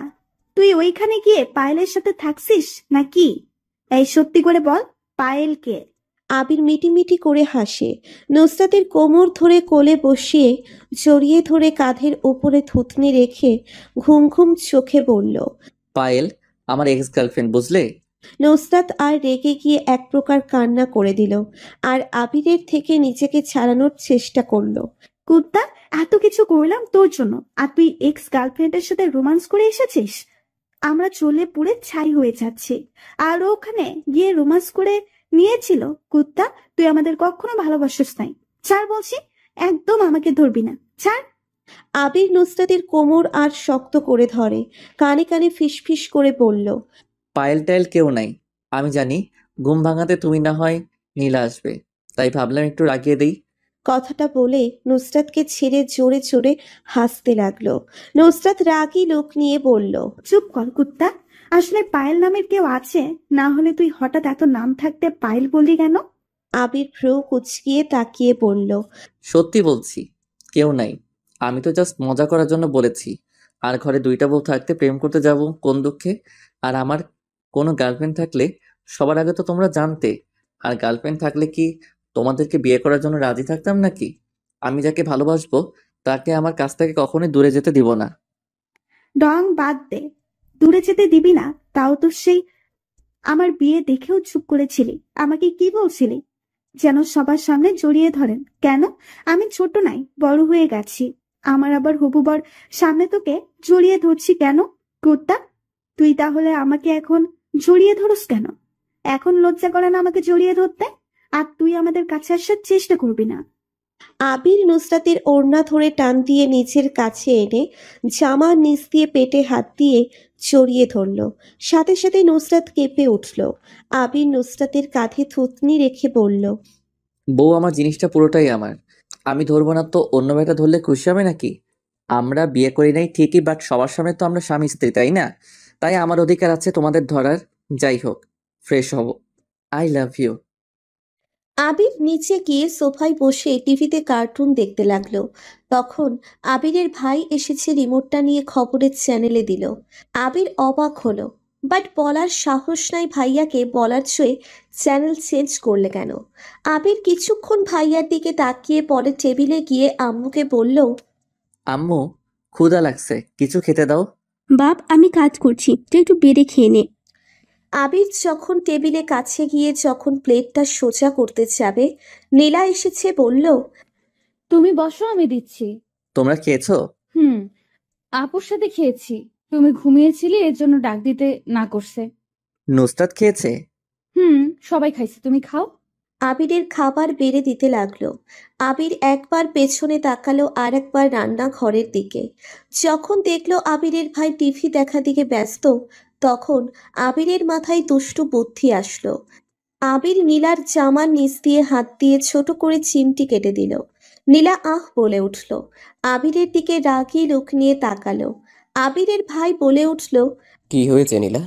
তুই ওইখানে গিয়ে পায়েলের সাথে থাকছিস নাকি? এই সত্যি করে বল, পায়েল কে? আবির মিটিমিটি করে হাসে। নুসরাতের কোমর ধরে কোলে বসিয়ে জড়িয়ে ধরে কাঁধের ওপরে থুতনি রেখে ঘুম ঘুম চোখে বলল, পায়েল আমার এক্স গার্লফ্রেন্ড, বুঝলে? নুসরাত আর রেগে গিয়ে এক প্রকার কান্না করে দিল, আর আবিরের থেকে নিজেকে ছাড়ানোর চেষ্টা করলো। কুত্তা, এত কিছু করলাম তোর জন্য, আর তুই এক্স গার্লফ্রেন্ডের সাথে রোমান্স করে এসেছিস? আমরা চলে পুড়ে ছাই হয়ে যাচ্ছি, আর ও ওখানে গিয়ে রোমান্স করে নিয়েছিল। কুত্তা, তুই আমাদের কখনো ভালোবাসিস নাই। ছাড় বলছি, একদম আমাকে ধরবি না, ছাড়। আবির নুসরাতের কোমর আর শক্ত করে ধরে, কানে কানে ফিসফিস করে বলল, পায়েল টাইল কেউ নাই, আমি জানি ঘুম ভাঙাতে তুমি না হয় নীলা আসবে, তাই ভাবলাম একটু রাগিয়ে দেই। কথাটা বলে নুসরাতকে ছেড়ে জোরে জোরে হাসতে লাগলো। নুসরাত রাগী লোক নিয়ে বলল, চুপ কর কুত্তা, আসলে পায়েল নামের কেউ আছে? না হলে তুই হঠাৎ এত নাম থাকতে পায়েল বললি কেন? আবির ভ্রু কুচকিয়ে তাকিয়ে বলল, সত্যি বলছি, কেউ নাই, আমি তো জাস্ট মজা করার জন্য বলেছি। আর ঘরে দুইটা বউ থাকতে প্রেম করতে যাব কোন দুঃখে? আর আমার কোনো গার্লফ্রেন্ড থাকলে সবার আগে তো তোমরা জানতে। আর গার্লফ্রেন্ড থাকলে কি তোমাদেরকে বিয়ে করার জন্য রাজি থাকতাম নাকি? আমি যাকে ভালোবাসবো তাকে আমার কাছ থেকে কখনোই দূরে যেতে দিব না। ডং বাদ দে, দূরে যেতে দিবি না, তাও তো সেই আমার বিয়ে দেখেও চুপ করেছিলি। আমাকে কি বলছিলি? যেন সবার সামনে জড়িয়ে ধরেন। কেন? আমি ছোট নাই, বড় হয়ে গেছি। আমার আবার হবু বর সামনে তোকে জড়িয়ে ধরছি কেন? কুত্তা, তুই তাহলে আমাকে এখন জড়িয়ে ধরস কেন? এখন লজ্জা করে না আমাকে জড়িয়ে ধরতে? আর তুই আমাদের কাছে আসার চেষ্টা করবি না। আবির নুসরাতের ওড়না ধরে টান দিয়ে নিচের কাছে এনে জামার নিচ দিয়ে পেটে হাত দিয়ে জড়িয়ে ধরল। সাথে সাথে নুসরাত কেঁপে উঠল। আবির নুসরাতের কাঁধে থুতনি রেখে বলল, বউ আমার জিনিসটা পুরোটাই আমার। আমি ধরবো না তো অন্য মেয়েটা ধরলে খুশি হবে নাকি? আমরা বিয়ে করি নাই ঠিকই, বাট সবার সামনে তো আমরা স্বামী স্ত্রী, তাই না? তাই আমার অধিকার আছে তোমাদের ধরার। যাই হোক, ফ্রেশ হব। I love you. আবির নিচে গিয়ে সোফায় বসে টিভিতে কার্টুন দেখতে লাগলো। তখন আবিরের ভাই এসেছে রিমোটটা নিয়ে খবরের চ্যানেলে দিল। আবির অবাক হলো, বাট বলার সাহস নাই ভাইয়াকে বলার ছুঁয়ে চ্যানেল চেঞ্জ করলে কেন। আবির কিছুক্ষণ ভাইয়ার দিকে তাকিয়ে পরে টেবিলে গিয়ে আম্মুকে বলল, আম্মু, ক্ষুধা লাগছে, কিছু খেতে দাও। বাপ, আমি কাজ করছি, তুই একটু বেড়ে খেয়ে নে। আবির যখন টেবিলে কাছে গিয়ে যখন প্লেটটা সোজা করতে যাবে, নীলা এসেছে বলল, তুমি বসো, আমি দিচ্ছি। তোমরা খেয়েছো? আপুর সাথে খেয়েছি। তুমি ঘুমিয়েছিলে, এর জন্য ডাক দিতে না করছে। নুসরাত খেয়েছে? সবাই খাইছে, তুমি খাও। আবিরের খাবার বেড়ে দিতে লাগলো। আবির একবার পেছনে তাকালো আর একবার রান্নাঘরের দিকে। যখন দেখলো আবিরের ভাই টিভি দেখা দিকে ব্যস্ত, তখন আবিরের মাথায় দুষ্টু বুদ্ধি আসলো। আবির নীলার জামার নিচ দিয়ে হাত দিয়ে ছোট করে চিমটি কেটে দিল। নীলা আহ বলে উঠল। আবিরের দিকে রাগী লোক নিয়ে তাকালো। আবিরের ভাই বলে উঠল, কি হয়েছে নীলা?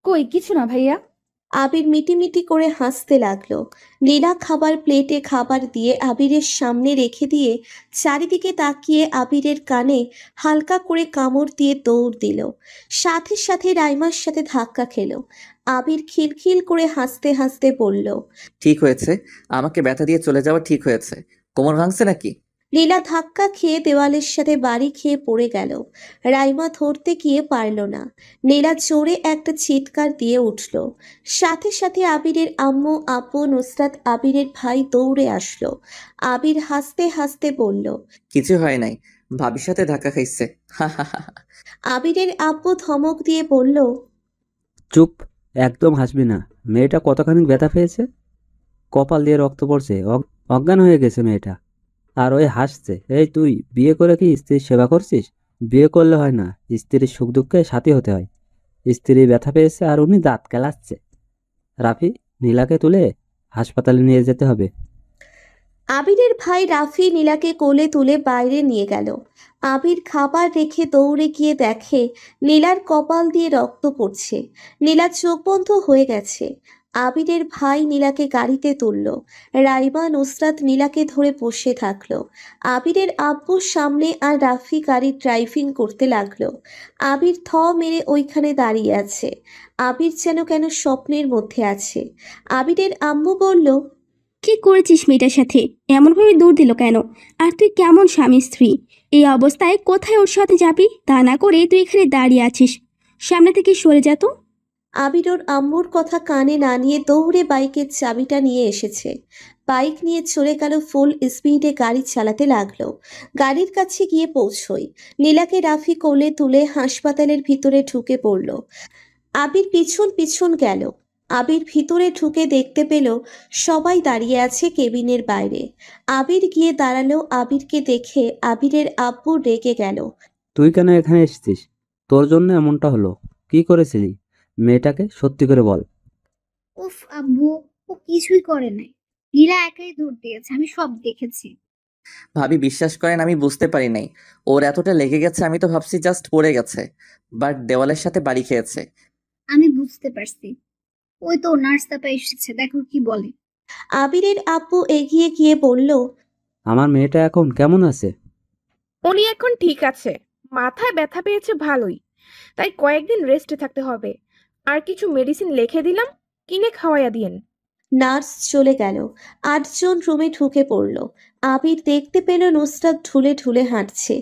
কই কিছু না ভাইয়া। আবির মিটিমিটি করে হাসতে লাগলো। নীলা খাবার প্লেটে খাবার দিয়ে আবিরের সামনে রেখে দিয়ে চারিদিকে তাকিয়ে আবিরের কানে হালকা করে কামড় দিয়ে দৌড় দিল। সাথে সাথে রাইমার সাথে ধাক্কা খেলো। আবির খিলখিল করে হাসতে হাসতে বলল, ঠিক হয়েছে, আমাকে ব্যথা দিয়ে চলে যাওয়া ঠিক হয়েছে। কোমর ভাঙছে নাকি? লীলা ধাক্কা খেয়ে দেওয়ালের সাথে বাড়ি খেয়ে পড়ে গেল। রাইমা ধরতে গিয়ে পারল না। নীলা জোরে একটা চিৎকার দিয়ে উঠল। সাথে সাথে আবিরের আম্মু, আপু, নুসরাত, আবিরের ভাই দৌড়ে আসলো। আবির হাসতে হাসতে বলল, কিছু হয় নাই, ভাবির সাথে ধাক্কা খাইছে। হা হা হা। আবিরের আব্বু ধমক দিয়ে বলল, চুপ, একদম হাসবি না। মেয়েটা কতখানি ব্যথা পেয়েছে, কপাল দিয়ে রক্ত পড়ছে, অজ্ঞান হয়ে গেছে মেয়েটা, আর ওই হাসছে। এই তুই বিয়ে করে কি স্ত্রীর সেবা করছিস? বিয়ে করলে হয় না, স্ত্রীর সুখ দুঃখে সাথী হতে হয়। স্ত্রী ব্যথা পেয়েছে আর উনি দাঁত কেলাচ্ছে। রাফি, নীলাকে তুলে হাসপাতালে নিয়ে যেতে হবে। আবিরের ভাই রাফি নীলাকে কোলে তুলে বাইরে নিয়ে গেল। আবির খাবার রেখে দৌড়ে গিয়ে দেখে নীলার কপাল দিয়ে রক্ত পড়ছে। নীলা চোখ বন্ধ হয়ে গেছে। আবিরের ভাই নীলাকে গাড়িতে তুলল। রাইমা, নুসরাত নীলাকে ধরে বসে থাকলো। আবিরের আব্বুর সামনে আর রাফি গাড়ি ড্রাইভিং করতে লাগলো। আবির থ মেরে ওইখানে দাঁড়িয়ে আছে। আবির যেন কেন স্বপ্নের মধ্যে আছে। আবিরের আম্মু বলল, কি করেছিস মেয়েটার সাথে? এমনভাবে দৌড় দিল কেন? আর তুই কেমন স্বামী স্ত্রী? এই অবস্থায় কোথায় ওর সাথে যাবি? তা না করে তুই এখানে দাঁড়িয়ে আছিস, সামনে থেকে সরে যা তো। আবির ওর আম্মুর কথা কানে না নিয়ে দৌড়ে বাইকের চাবিটা নিয়ে এসেছে। বাইক নিয়ে চলে গেল, ফুল স্পিডে গাড়ি চালাতে লাগলো। গাড়ির কাছে গিয়ে পৌঁছই নীলাকে রাফি কোলে তুলে হাসপাতালের ভিতরে ঢুকে পড়ল। আবির পিছন পিছন গেল। আবির ভিতরে ঢুকে দেখতে পেল সবাই দাঁড়িয়ে আছে কেবিনের বাইরে। আবির গিয়ে দাঁড়ালো। আবিরকে দেখে আবিরের আব্বু রেগে গেল। তুই কেন এখানে এসেছিস? তোর জন্য এমনটা হলো, কি করেছিলি? মেয়েটাকে সত্যি করে বল। উফ আব্বু, ও কিছুই করে নাই। নীলা একাই দৌড় দিয়েছে, আমি সব দেখেছি। ভাবি, বিশ্বাস করেন আমি বুঝতে পারি নাই ওর এতটা লেগে গেছে। আমি তো ভাবছি জাস্ট পড়ে গেছে, বাট দেওয়ালের সাথে বাড়ি খেয়েছে। আমি বুঝতে পারছি, ওই তো নার্স তাপা এসেছে, দেখো কি বলে। আবিরের আব্বু এগিয়ে গিয়ে বলল, আমার মেয়েটা এখন কেমন আছে? উনি এখন ঠিক আছে, মাথায় ব্যথা পেয়েছে ভালোই, তাই কয়েকদিন রেস্টে থাকতে হবে। আর কিছু মেডিসিন লিখে দিলাম, কিনে খাওয়াইয়া দিয়েন। নার্স চলে গেল। ৮ জন রুমে ঢুকে পড়ল। আবির দেখতে পেল নুসরাত ঢুলে ঢুলে হাঁটছে।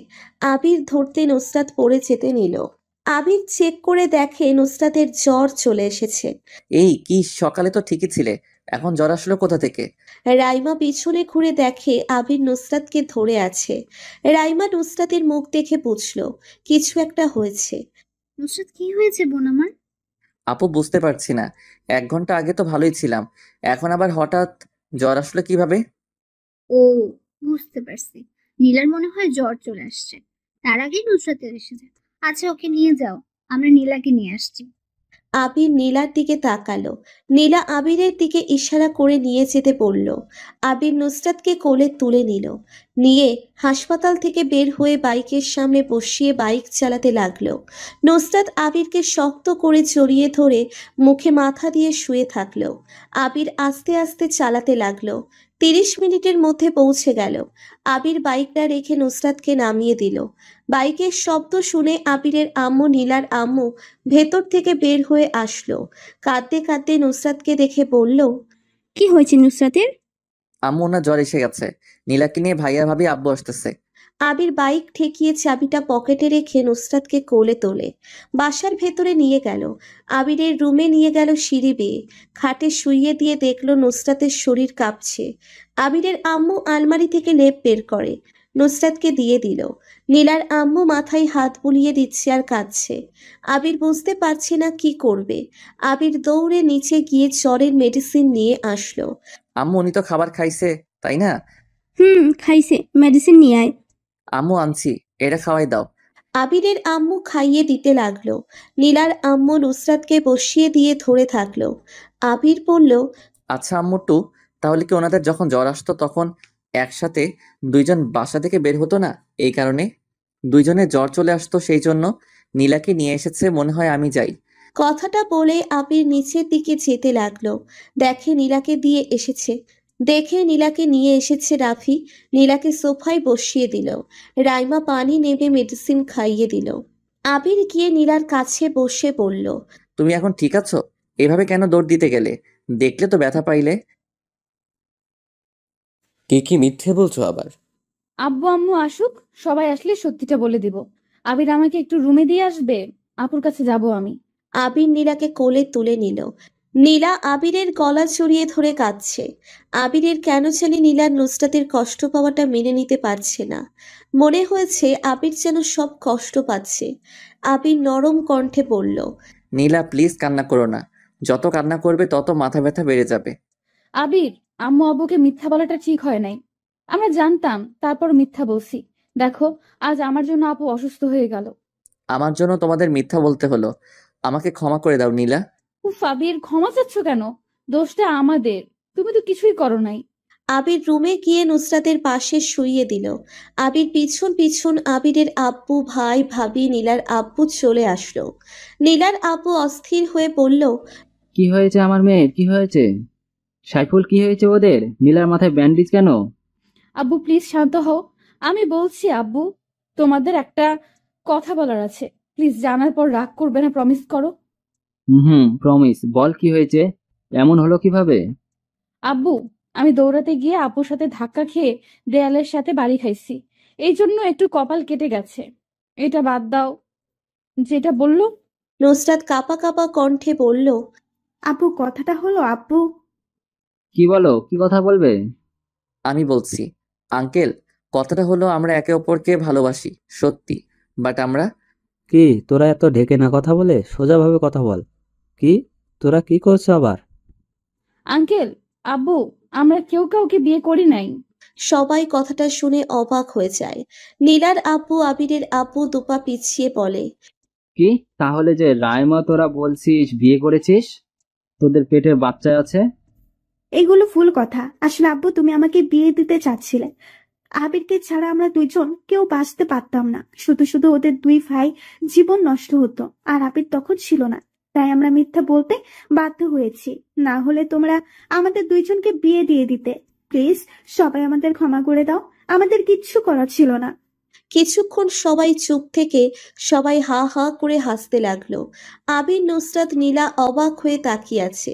আবির ধরতে নুসরাত পড়ে যেতে নিল। আবির চেক করে দেখে নুসরাতের জ্বর চলে এসেছে। এই কি, সকালে তো ঠিকই ছিলে, এখন জ্বর আসলো কোথা থেকে? রাইমা পিছনে ঘুরে দেখে আবির নুসরাতকে ধরে আছে। রাইমা নুসরাতের মুখ দেখে বুঝল কিছু একটা হয়েছে। নুসরাত, কি হয়েছে বোন আমার? আপু বুঝতে পারছি না, 1 ঘন্টা আগে তো ভালোই ছিলাম, এখন আবার হঠাৎ জ্বর আসলো কিভাবে? ও, বুঝতে পারছি। নীলার মনে হয় জ্বর চলে আসছে, তার আগেই নুসরাতের এসেছে। আচ্ছা, ওকে নিয়ে যাও, আমরা নীলাকে নিয়ে আসছি। আবির নীলার দিকে তাকালো। নীলা আবিরের দিকে ইশারা করে নিয়ে যেতে বলল। আবির নুসরাতকে কোলে তুলে নিল। নিয়ে হাসপাতাল থেকে বের হয়ে বাইকের সামনে বসিয়ে বাইক চালাতে লাগলো। নুসরাত আবিরকে শক্ত করে জড়িয়ে ধরে মুখে মাথা দিয়ে শুয়ে থাকলো। আবির আস্তে আস্তে চালাতে লাগলো। 30 মিনিটের মধ্যে পৌঁছে গেল। আবির বাইকটা রেখে নুসরাতকে নামিয়ে দিল। বাইকের শব্দ শুনে আবিরের আম্মু নীলার আম্মু ভেতর থেকে বের হয়ে আসলো। কাঁদতে কাঁদতে নুসরাতকে দেখে বলল, কি হয়েছে নুসরাতের? আম্মু, ওনার জ্বর এসে গেছে, নীলাকে নিয়ে ভাইয়া ভাবি আব্বু আসতেছে। আবির বাইক ঠেকিয়ে চাবিটা পকেটে রেখে নুসরাতকে কোলে তোলে বাসার ভেতরে নিয়ে গেল। আবিরের রুমে নিয়ে গেল সিঁড়ি বেয়ে। খাটে শুইয়ে দিয়ে দেখলো নুসরাতের শরীর কাঁপছে। আবিরের আম্মু আলমারি থেকে লেপ বের করে নুসরাতকে দিয়ে দিল। নীলার আম্মু মাথায় হাত বুলিয়ে দিচ্ছে আর কাঁদছে। আবির বুঝতে পারছে না কি করবে। আবির দৌড়ে নিচে গিয়ে জ্বরের মেডিসিন নিয়ে আসলো। আম্মু, উনি তো খাবার খাইছে তাই না? খাইছে, মেডিসিন নিয়ে আয়। আম্মু, আনছি, এটা খাওয়াই দাও। আবিরের আম্মু খাইয়ে দিতে লাগলো। নীলার আম্মু নুসরাতকে বসিয়ে দিয়ে ধরে থাকলো। আবির বলল, আচ্ছা আম্মু টু, তাহলে কি ওনাদের যখন জ্বর আসতো তখন একসাথে 2জন বাসা থেকে বের হতো না? এই কারণে 2জনের জ্বর চলে আসতো, সেই জন্য নীলাকে নিয়ে এসেছে মনে হয়, আমি যাই। কথাটা বলে আবির নিচের দিকে যেতে লাগলো। দেখে নীলাকে নিয়ে এসেছে রাফি। নীলাকে সোফায় বসিয়ে দিল। রাইমা পানি নেবে মেডিসিন খাইয়ে দিল। আবির গিয়ে নীলার কাছে বসে বলল, তুমি এখন ঠিক আছো? এভাবে কেন দৌড় দিতে গেলে? দেখলে তো ব্যথা পাইলে। কি মিথ্যে বলছো আবার? আব্বু আম্মু আসুক, সবাই আসলে সত্যিটা বলে দিব। আবির আমাকে একটু রুমে দিয়ে আসবে, আপুর কাছে যাব আমি। আবির নীলাকে কোলে তুলে নিল। নীলা আবিরের গলা জড়িয়ে ধরে কাঁদছে। আবিরের কেন জানি নীলার নুসরাতের কষ্ট পাওয়াটা মেনে নিতে পারছে না। মনে হয়েছে আবির যেন সব কষ্ট পাচ্ছে। আবির নরম কণ্ঠে বলল, নীলা প্লিজ কান্না করো না, যত কান্না করবে তত মাথা ব্যথা বেড়ে যাবে। আবির, আম্মু আব্বুকে মিথ্যা বলাটা ঠিক হয় নাই। আমরা জানতাম, তারপর মিথ্যা বলছি। দেখো, আজ আমার জন্য আপু অসুস্থ হয়ে গেল। আমার জন্য তোমাদের মিথ্যা বলতে হলো, আমাকে ক্ষমা করে দাও নীলা। উফ আবির, ক্ষমা চাচ্ছ কেন? দোষটা আমাদের, তুমি তো কিছুই করো নাই। আবির রুমে গিয়ে নুসরাতের পাশে শুইয়ে দিল। আবির পিছন পিছন আবিরের আব্বু, ভাই, ভাবি, নীলার আব্বু চলে আসলো। নীলার আব্বু অস্থির হয়ে বলল, কি হয়েছে আমার মেয়ের, কি হয়েছে? সাইফুল, কি হয়েছে ওদের? নীলার মাথায় ব্যান্ডেজ কেন? আব্বু প্লিজ শান্ত হও। আমি বলছি আব্বু, তোমাদের একটা কথা বলার আছে। প্লিজ জানার পর রাগ করবে না, প্রমিস করো। প্রমিস, বল কি হয়েছে? এমন হলো কিভাবে? আব্বু, আমি দৌড়াতে গিয়ে আপুর সাথে ধাক্কা খেয়ে দেয়ালের সাথে বাড়ি খাইছি, এই জন্য একটু কপাল কেটে গেছে। এটা বাদ দাও, যেটা বললো। নুসরাত কাঁপা কাঁপা কণ্ঠে বলল, আপু, কথাটা হলো আপু। কি বলো, কি কথা বলবে? আমি বলছি আঙ্কেল, কথাটা হলো আমরা একে অপরকে ভালোবাসি সত্যি, বাট আমরা। কি তোরা এত ঢেকে না কথা বলে সোজাভাবে কথা বল। কি তোরা কি করছো আবার? আঙ্কেল, আব্বু, আমরা কেউ কাউকে বিয়ে করি নাই। সবাই কথাটা শুনে অবাক হয়ে যায়। নীলার আব্বু আবিরের আব্বু দুপা পিছিয়ে বলে, কি তাহলে যে রায়মা তোরা বলছিস বিয়ে করেছিস, তোদের পেটের বাচ্চা আছে? এগুলো ভুল কথা। আসলে আব্বু, তুমি আমাকে বিয়ে দিতে চাচ্ছিলে। আবিরকে ছাড়া আমরা দুইজন কেউ বাঁচতে পারতাম না। শুধু শুধু ওদের দুই ভাই জীবন নষ্ট হতো, আর আবির তখন ছিল না। তাই আমরা মিথ্যা বলতে বাধ্য হয়েছি, না হলে তোমরা আমাদের দুইজনকে বিয়ে দিয়ে দিতে। প্লিজ সবাই আমাদের ক্ষমা করে দাও, আমাদের কিচ্ছু করার ছিল না। কিছুক্ষণ সবাই চুপ থেকে সবাই হা হা করে হাসতে লাগলো। আবির, নুসরাত, নীলা অবাক হয়ে তাকিয়ে আছে।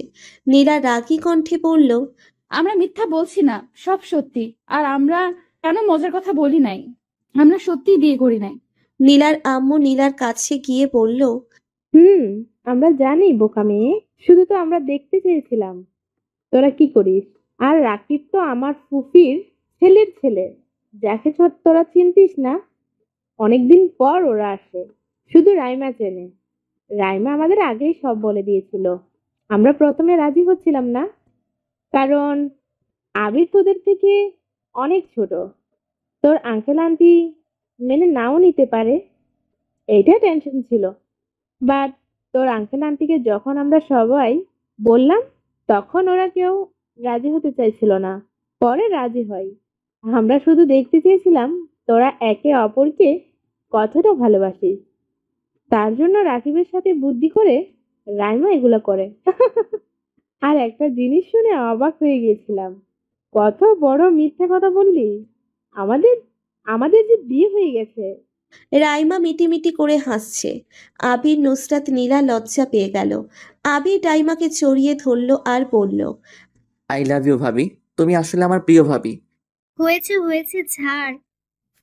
নীলা রাগী কণ্ঠে বলল, আমরা মিথ্যা বলছি না, সব সত্যি। আর আমরা কেন মজার কথা বলি নাই? আমরা সত্যিই বিয়ে করি নাই। নীলার আম্মু নীলার কাছে গিয়ে বলল, আমরা জানি বোকা মেয়ে, শুধু তো আমরা দেখতে চেয়েছিলাম। তোরা কি করিস? আর রাকিব তো আমার ফুফির ছেলের ছেলে, যাকে তোরা চিনতিস না। অনেকদিন পর ওরা আসে, শুধু রাইমা চেনে। রাইমা আমাদের আগেই সব বলে দিয়েছিল। আমরা প্রথমে রাজি হচ্ছিলাম না, কারণ আবির তোদের থেকে অনেক ছোট। তোর আঙ্কেল আন্টি মেনে নাও নিতে পারে, এইটা টেনশন ছিল। বাট তোর আঙ্কেল আন্টিকে যখন আমরা সবাই বললাম, তখন ওরা কেউ রাজি হতে চাইছিল না। পরে রাজি হয়। আমরা শুধু দেখতে চেয়েছিলাম তোরা একে অপরকে কতটা ভালোবাসিস। তার জন্য রাকিবের সাথে বুদ্ধি করে রাইমা এগুলো করে। আর একটা জিনিস শুনে অবাক হয়ে গিয়েছিলাম। কত বড় মিথ্যা কথা বললি! আমাদের আমাদের যে বিয়ে হয়ে গেছে। রাইমা মিটিমিটি করে হাসছে। আবির, নুসরাত, নীলা লজ্জা পেয়ে গেল। আবির রাইমাকে জড়িয়ে ধরল আর বলল, আই লাভ ইউ ভাবি, তুমি আসলে আমার প্রিয় ভাবি। হয়েছে হয়েছে, ছাড়।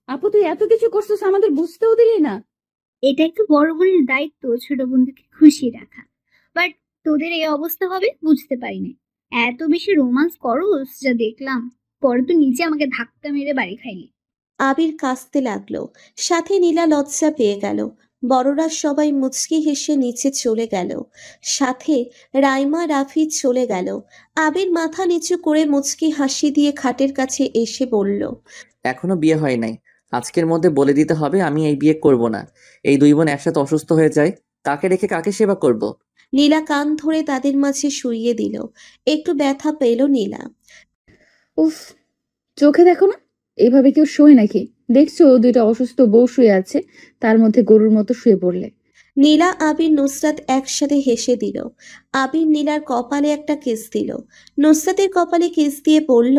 আপু তুই এত কিছু করছিস, আমাদের বুঝতেও দিলি না। এটা একটু বড় বোনের দায়িত্ব, ছোট বোনকে খুশি রাখা। বাট তোদের এই অবস্থা হবে বুঝতে পারিনি। এত বেশি রোমান্স করস যা দেখলাম, পরে তো নিচে আমাকে ধাক্কা মেরে বাড়ি খাইলি। আবির কাঁদতে লাগলো। সাথে নীলা লজ্জা পেয়ে গেল। বড়রা সবাই মুচকি হেসে নিচে চলে গেল। সাথে রাইমা, রাফি চলে গেল। আবির মাথা নিচু করে মুচকি হাসি দিয়ে খাটের কাছে এসে বলল, এখনো বিয়ে হয় নাই, আজকের মধ্যে বলে দিতে হবে আমি এই বিয়ে করব না। এই দুই বোন একসাথে অসুস্থ হয়ে যায়, কাকে রেখে কাকে সেবা করব? নীলা কান ধরে তাদের মাঝে শুইয়ে দিল। একটু ব্যথা পেল নীলা। উফ, চোখে দেখো না, এইভাবে কেউ শোয় নাকি? দেখছো দুইটা অসুস্থ বউ শুয়ে আছে, তার মধ্যে গরুর মতো শুয়ে পড়লে। নীলা, আবির, নুসরাত একসাথে হেসে দিল। আবির নীলার কপালে একটা কিস দিল। নুসরাতের কপালে কিস দিয়ে বলল,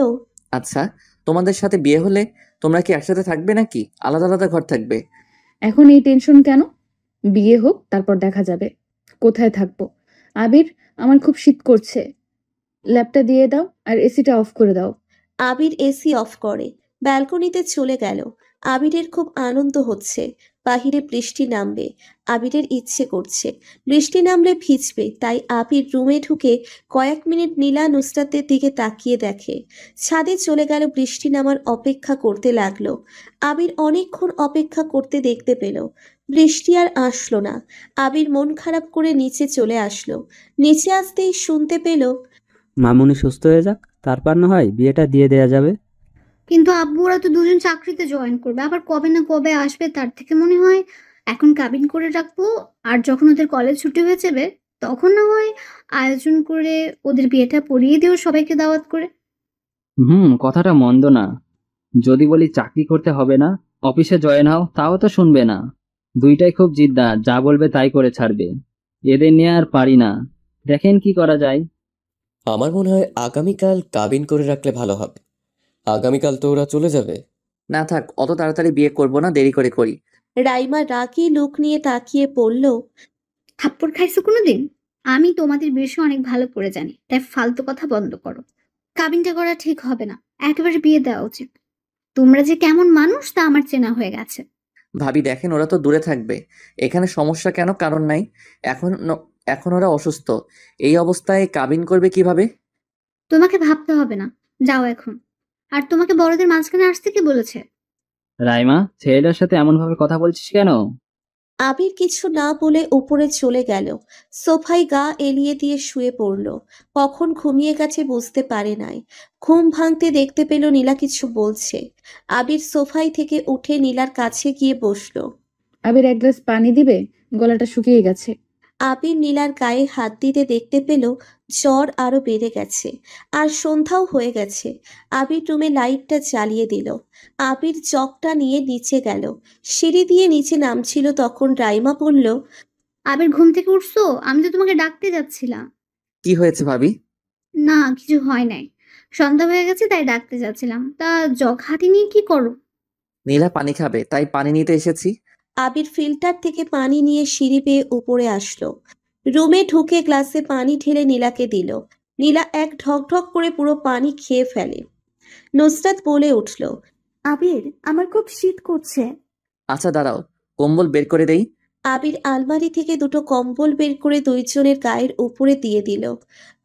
আচ্ছা, তোমাদের সাথে বিয়ে হলে তোমরা কি একসাথে থাকবে নাকি আলাদা আলাদা ঘর থাকবে? এখন এই টেনশন কেন? বিয়ে হোক, তারপর দেখা যাবে কোথায় থাকবো। আবির, আমার খুব শীত করছে, ল্যাপটা দিয়ে দাও আর এসিটা অফ করে দাও। আবির এসি অফ করে ব্যালকনিতে চলে গেল। আবিরের খুব আনন্দ হচ্ছে। বাহিরে বৃষ্টি নামবে। আবিরের ইচ্ছে করছে বৃষ্টি নামলে ভিজবে, তাই আবির রুমে ঢুকে কয়েক মিনিট নীলা, নুসরাতের দিকে তাকিয়ে দেখে। ছাদে চলে গেল, বৃষ্টি নামার অপেক্ষা করতে লাগলো। আবির অনেকক্ষণ অপেক্ষা করতে দেখতে পেল বৃষ্টি আর আসলো না। আবির মন খারাপ করে নিচে চলে আসলো। নিচে আসতেই শুনতে পেল, মামুনি সুস্থ হয়ে যাক, তারপর না হয় বিয়েটা দিয়ে দেয়া যাবে। কিন্তু আব্বু ওরা তো দুজন চাকরিতে জয়েন করবে, আবার কবে না কবে আসবে, তার থেকে মনে হয় এখন কাবিন করে রাখবো। আর যখন ওদের কলেজ ছুটি হয়ে যাবে, তখন না হয় আয়োজন করে ওদের বিয়েটা পড়িয়ে দিও সবাইকে দাওয়াত করে। কথাটা মন্দ না। যদি বলি চাকরি করতে হবে না, অফিসে জয়েন হও, তাও তো শুনবে না। দুইটাই খুব জিদ্দার, যা বলবে তাই করে ছাড়বে। এদের নিয়ে আর পারি না। দেখেন কি করা যায়। আমার মনে হয় আগামীকাল কাবিন করে রাখলে ভালো হবে। আগামীকাল তো ওরা চলে যাবে। না থাক, অত তাড়াতাড়ি বিয়ে করব না, দেরি করে করি। রাইমা রাগী লুক নিয়ে তাকিয়ে পড়ল, থাপ্পড় খাইছো কোনোদিন? আমি তোমাদের বিষয় অনেক ভালো করে জানি, তাই ফালতু কথা বন্ধ করো। কাবিনটা করা ঠিক হবে না, একেবারে বিয়ে দেওয়া উচিত। তোমরা যে কেমন মানুষ তা আমার চেনা হয়ে গেছে। ভাবি দেখেন, ওরা তো দূরে থাকবে, এখানে সমস্যা কেন? কারণ নাই। এখন এখন ওরা অসুস্থ, এই অবস্থায় কাবিন করবে কিভাবে? তোমাকে ভাবতে হবে না, যাও এখন। আর তোমাকে বড়দের মাঝখানে আসতে কে বলেছে? রাইমা, ছেলেটার সাথে এমন ভাবে কথা বলছিস কেন? আবির কিছু না বলে উপরে চলে গেল। সোফায় গা এলিয়ে দিয়ে শুয়ে পড়ল। কখন ঘুমিয়ে গেছে বুঝতে পারে নাই। ঘুম ভাঙতে দেখতে পেল নীলা কিছু বলছে। আবির সোফায় থেকে উঠে নীলার কাছে গিয়ে বসলো। আবির, এক গ্লাস পানি দিবে, গলাটা শুকিয়ে গেছে। আবির নীলার গায়ে হাত দিতে দেখতে পেল জ্বর আরো বেড়ে গেছে, আর সন্ধ্যাও হয়ে গেছে। আবির রুমে লাইটটা জ্বালিয়ে দিল। আবির জগটা নিয়ে নিচে গেল। সিঁড়ি দিয়ে নিচে নামছিল, তখন রাইমা বলল, আবির, ঘুম থেকে উঠছো? আমি তো তোমাকে ডাকতে যাচ্ছিলাম। কি হয়েছে ভাবি? না, কিছু হয় নাই। সন্ধ্যা হয়ে গেছে তাই ডাকতে যাচ্ছিলাম। তা জগ হাতে নিয়ে কি করো? নীলা পানি খাবে, তাই পানি নিতে এসেছি। আবির ফিল্টার থেকে পানি নিয়ে সিঁড়ি বেয়ে উপরে আসলো। রুমে ঢুকে গ্লাসে পানি ঢেলে নীলাকে দিল। নীলা এক ঢক ঢক করে পুরো পানি খেয়ে ফেলে। নুসরাত বলে উঠল, আবির, আমার খুব শীত করছে। আচ্ছা দাঁড়াও, কম্বল বের করে দেই। আবির আলমারি থেকে দুটো কম্বল বের করে দুইজনের গায়ের উপরে দিয়ে দিল।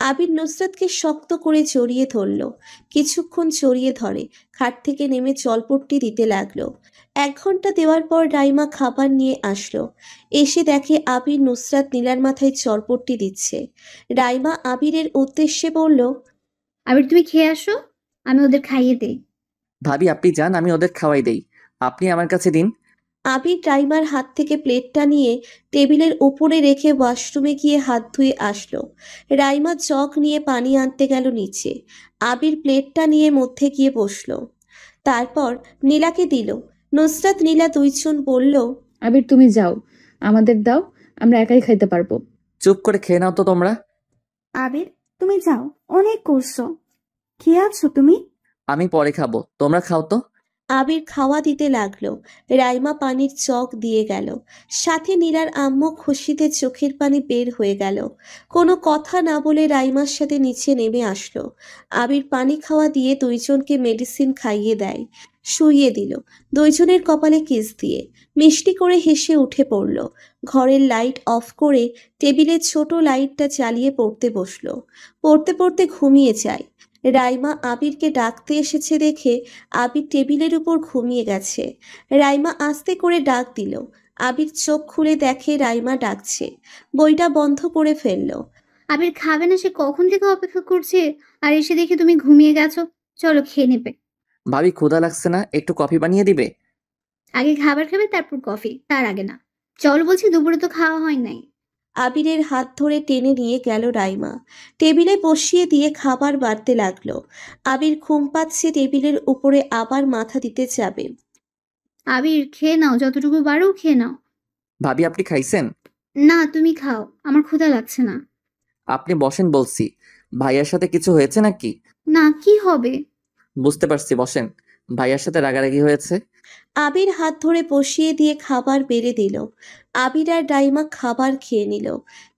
আবির নুসরাতকে শক্ত করে জড়িয়ে ধরল। কিছুক্ষণ জড়িয়ে ধরে খাট থেকে নেমে জলপট্টি দিতে লাগলো। 1 ঘন্টা দেওয়ার পর রাইমা খাবার নিয়ে আসলো। এসে দেখে আবির নুসরাত নীলার মাথায় জলপট্টি দিচ্ছে। রাইমা আবিরের উদ্দেশ্যে বলল, আবির তুমি খেয়ে আসো, আমি ওদের খাইয়ে দেই। ভাবি আপনি যান, আমি ওদের খাওয়াই দেই, আপনি আমার কাছে দিন। আবির রাইমার হাত থেকে প্লেটটা নিয়ে টেবিলের উপরে রেখে ওয়াশরুমে গিয়ে হাত ধুয়ে আসলো। রাইমা জগ নিয়ে পানি আনতে গেল নিচে। আবির প্লেটটা নিয়ে মধ্যে গিয়ে বসলো। তারপর নীলাকে দিল। নুসরাত নীলা দুইজন বলল, আবির তুমি যাও, আমাদের দাও, আমরা একাই খাইতে পারবো। চুপ করে খেয়ে নাও তো তোমরা। আবির তুমি যাও, অনেক করছো। খেয়ে আছো তুমি? আমি পরে খাবো, তোমরা খাও তো। আবির খাওয়া দিতে লাগলো। রাইমা পানির চক দিয়ে গেল। সাথে নীলার আম্মু খুশিতে চোখের পানি বের হয়ে গেল। কোনো কথা না বলে রাইমার সাথে নিচে নেমে আসলো। আবির পানি খাওয়া দিয়ে দুইজনকে মেডিসিন খাইয়ে দেয়, শুইয়ে দিল। দুইজনের কপালে কিস দিয়ে মিষ্টি করে হেসে উঠে পড়ল। ঘরের লাইট অফ করে টেবিলের ছোট লাইটটা চালিয়ে পড়তে বসলো। পড়তে পড়তে ঘুমিয়ে যায়। রাইমা আবিরকে ডাকতে এসেছে দেখে আবির টেবিলের উপর ঘুমিয়ে গেছে। রাইমা আস্তে করে ডাক দিল। আবির চোখ খুলে দেখে রাইমা ডাকছে। বইটা বন্ধ করে ফেলল। আবির খাবে না, সে কখন থেকে অপেক্ষা করছে, আর এসে দেখে তুমি ঘুমিয়ে গেছো। চলো খেয়ে নেবে। ভাবি ক্ষুধা লাগছে না, একটু কফি বানিয়ে দিবে? আগে খাবার খাবে, তারপর কফি, তার আগে না। চলো বলছি, দুপুরে তো খাওয়া হয় নাই। আবিরের হাত ধরে টেনে নিয়ে গেল রাইমা। টেবিলে বসিয়ে দিয়ে খাবার বাড়তে লাগলো। আবির ঘুম পাচ্ছে, টেবিলের উপরে আবার মাথা দিতে যাবে। আবির খেয়ে নাও, যতটুকু পারো খেয়ে নাও। ভাবি আপনি খাইছেন? না, তুমি খাও, আমার ক্ষুধা লাগছে না। আপনি বসেন বলছি। ভাইয়ার সাথে কিছু হয়েছে নাকি? না, কি হবে? বুঝতে পারছি, বসেন। ভাইয়ার সাথে রাগারাগি হয়েছে। আবির হাত ধরে বসিয়ে দিয়ে খাবার বেড়ে দিল। আবির আর রাইমা খাবার খেয়ে নিল।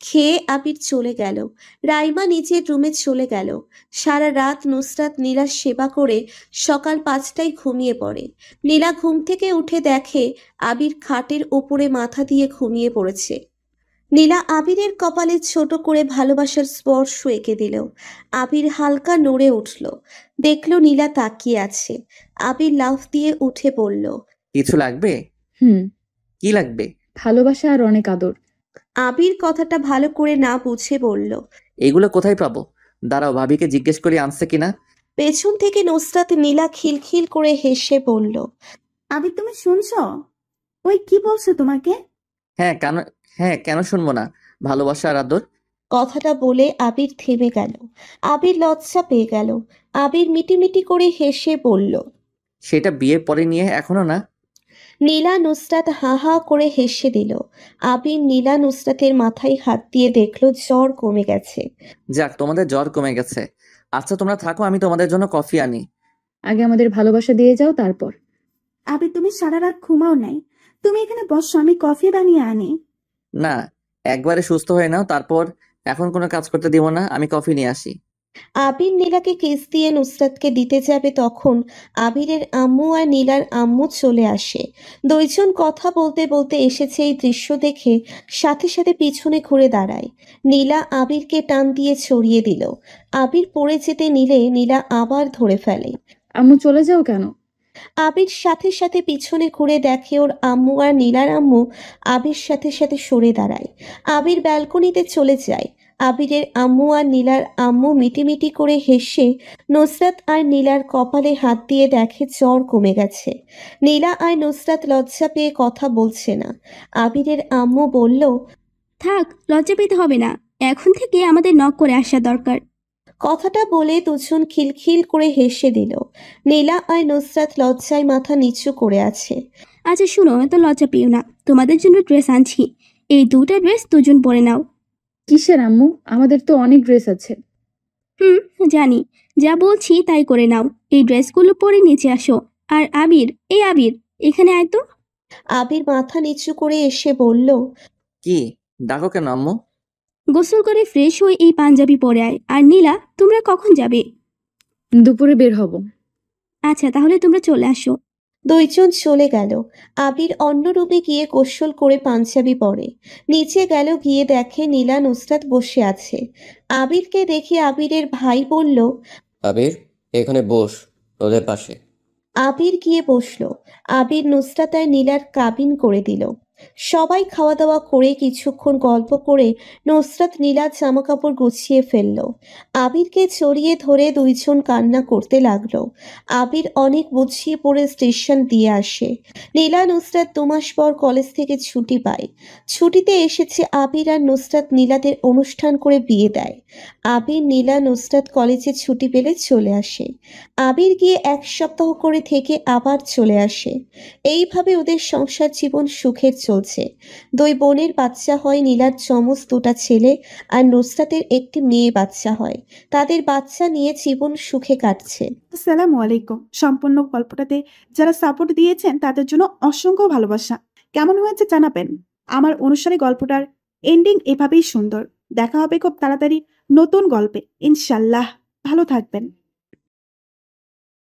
খেয়ে আবির চলে গেল। রাইমা নিজের রুমে চলে গেল। সারা রাত নুসরাত নীলার সেবা করে সকাল 5টায় ঘুমিয়ে পড়ে। নীলা ঘুম থেকে উঠে দেখে আবির খাটের ওপরে মাথা দিয়ে ঘুমিয়ে পড়েছে। নীলা আবিরের কপালে ছোট করে ভালোবাসার স্পর্শ এঁকে দিল। আবির হালকা নড়ে উঠল। দেখল নীলা তাকিয়ে আছে। আবির লাফ দিয়ে উঠে পড়ল। কিছু লাগবে? হুম, কি লাগবে? ভালোবাসা আর অনেক আদর। আবির কথাটা ভালো করে না বুঝে বলল। এগুলো কোথায় পাবো? দাঁড়াও, ভাবিকে জিজ্ঞেস করি আনছে কিনা। পেছন থেকে নুসরাত নীলা খিলখিল করে হেসে বলল, আবির তুমি শুনছো? ওই কি বলছে তোমাকে? হ্যাঁ, কেন শুনবো না? ভালোবাসা আর আদর। কথাটা বলে আবির থেমে গেল। আবির লজ্জা পেয়ে গেল। আবির মিটিমিটি করে হেসে বলল, সেটা বিয়ের পরে নিয়ে, এখনো না। নীলা নুসরাত হা হা করে হেসে দিল। আবির নীলা নুসরাতের মাথায় হাত দিয়ে দেখল জ্বর কমে গেছে। যাক, তোমাদের জ্বর কমে গেছে। আচ্ছা তোমরা থাকো, আমি তোমাদের জন্য কফি আনি। আগে আমাদের ভালোবাসা দিয়ে যাও, তারপর। আবির তুমি সারা রাত ঘুমাও নাই, তুমি এখানে বসো, আমি কফি বানিয়ে আনি। না, একবারে সুস্থ হয়ে নাও, তারপর। এখন কোনো কাজ করতে দিব না, আমি কফি নিয়ে আসি। আবির নীলাকে কিস দিয়ে নুসরাতকে দিতে যাবে তখন আবিরের আম্মু আর নীলার আম্মু চলে আসে। দুইজন কথা বলতে বলতে এসেছে এই দৃশ্য দেখে সাথে সাথে পিছনে ঘুরে দাঁড়ায়। নীলা আবিরকে টান দিয়ে ছড়িয়ে দিল। আবির পড়ে যেতে নিলে নীলা আবার ধরে ফেলে। আম্মু চলে যাও কেন? আবির সাথে সাথে পিছনে ঘুরে দেখে ওর আম্মু আর নীলার আম্মু আবির সাথে সাথে সরে দাঁড়ায়। আবির ব্যালকনিতে চলে যায়। আবিরের আম্মু আর নীলার আম্মু মিটিমিটি করে হেসে নুসরাত আর নীলার কপালে হাত দিয়ে দেখে জ্বর কমে গেছে। নীলা আর নুসরাত লজ্জা পেয়ে কথা বলছে না। আবিরের আম্মু বলল, থাক, লজ্জা পেতে হবে না, এখন থেকে আমাদের নক করে আসা দরকার। কথাটা বলে দুজন খিলখিল করে হেসে দিল। নীলা আর নুসরাত লজ্জায় মাথা নিচু করে আছে। আচ্ছা শুনো, এত লজ্জা পেও না, তোমাদের জন্য ড্রেস আনছি, এই 2টা ড্রেস দুজন পরে নাও। কিসের আম্মু? আমাদের তো অনেক ড্রেস আছে। জানি, যা বলছি তাই করে নাও। এই ড্রেসগুলো পরে নিচে আসো। আর আবির, এই আবির, এখানে আয় তো। আবির মাথা নিচু করে এসে বলল, কি ডাকো কেন আম্মু? গোসল করে ফ্রেশ হয়ে এই পাঞ্জাবি পরে আয়। আর নীলা, তোমরা কখন যাবে? দুপুরে বের হব। আচ্ছা তাহলে তোমরা চলে আসো। দুইজন চলে গেল। আবির অন্য রুমে গিয়ে গোসল করে পাঞ্জাবি পরে নিচে গেল, গিয়ে দেখে নীলা নুসরাত বসে আছে। আবিরকে দেখে আবিরের ভাই বলল, আবির, এখানে বস, ওদের পাশে। আবির গিয়ে বসলো। আবির নুসরাত আর নীলার কাবিন করে দিল। সবাই খাওয়া দাওয়া করে কিছুক্ষণ গল্প করে নুসরাত নীলার জামা কাপড় গুছিয়ে ফেললো। আবিরকে জড়িয়ে ধরে দুইজন কান্না করতে লাগলো। আবির অনেক বুঝিয়ে পড়ে স্টেশন দিয়ে আসে। নীলা নুসরাত 2 মাস পর কলেজ থেকে ছুটি পায়। ছুটিতে এসেছে আবির আর নুসরাত নীলাদের অনুষ্ঠান করে বিয়ে দেয়। আবির নীলা নুসরাত কলেজে ছুটি পেলে চলে আসে। আবির গিয়ে 1 সপ্তাহ করে থেকে আবার চলে আসে। এইভাবে ওদের সংসার জীবন সুখের চলছে। 2 বোনের বাচ্চা হয়, নীলার যমজ 2টা ছেলে আর নুসরাতের একটি মেয়ে বাচ্চা হয়। তাদের বাচ্চা নিয়ে জীবন সুখে কাটছে। আসসালামু আলাইকুম। সম্পূর্ণ গল্পটাতে যারা সাপোর্ট দিয়েছেন তাদের জন্য অসংখ্য ভালোবাসা। কেমন হয়েছে জানাবেন। আমার অনুসারে গল্পটার এন্ডিং এভাবেই সুন্দর। দেখা হবে খুব তাড়াতাড়ি নতুন গল্পে, ইনশাল্লাহ। ভালো থাকবেন।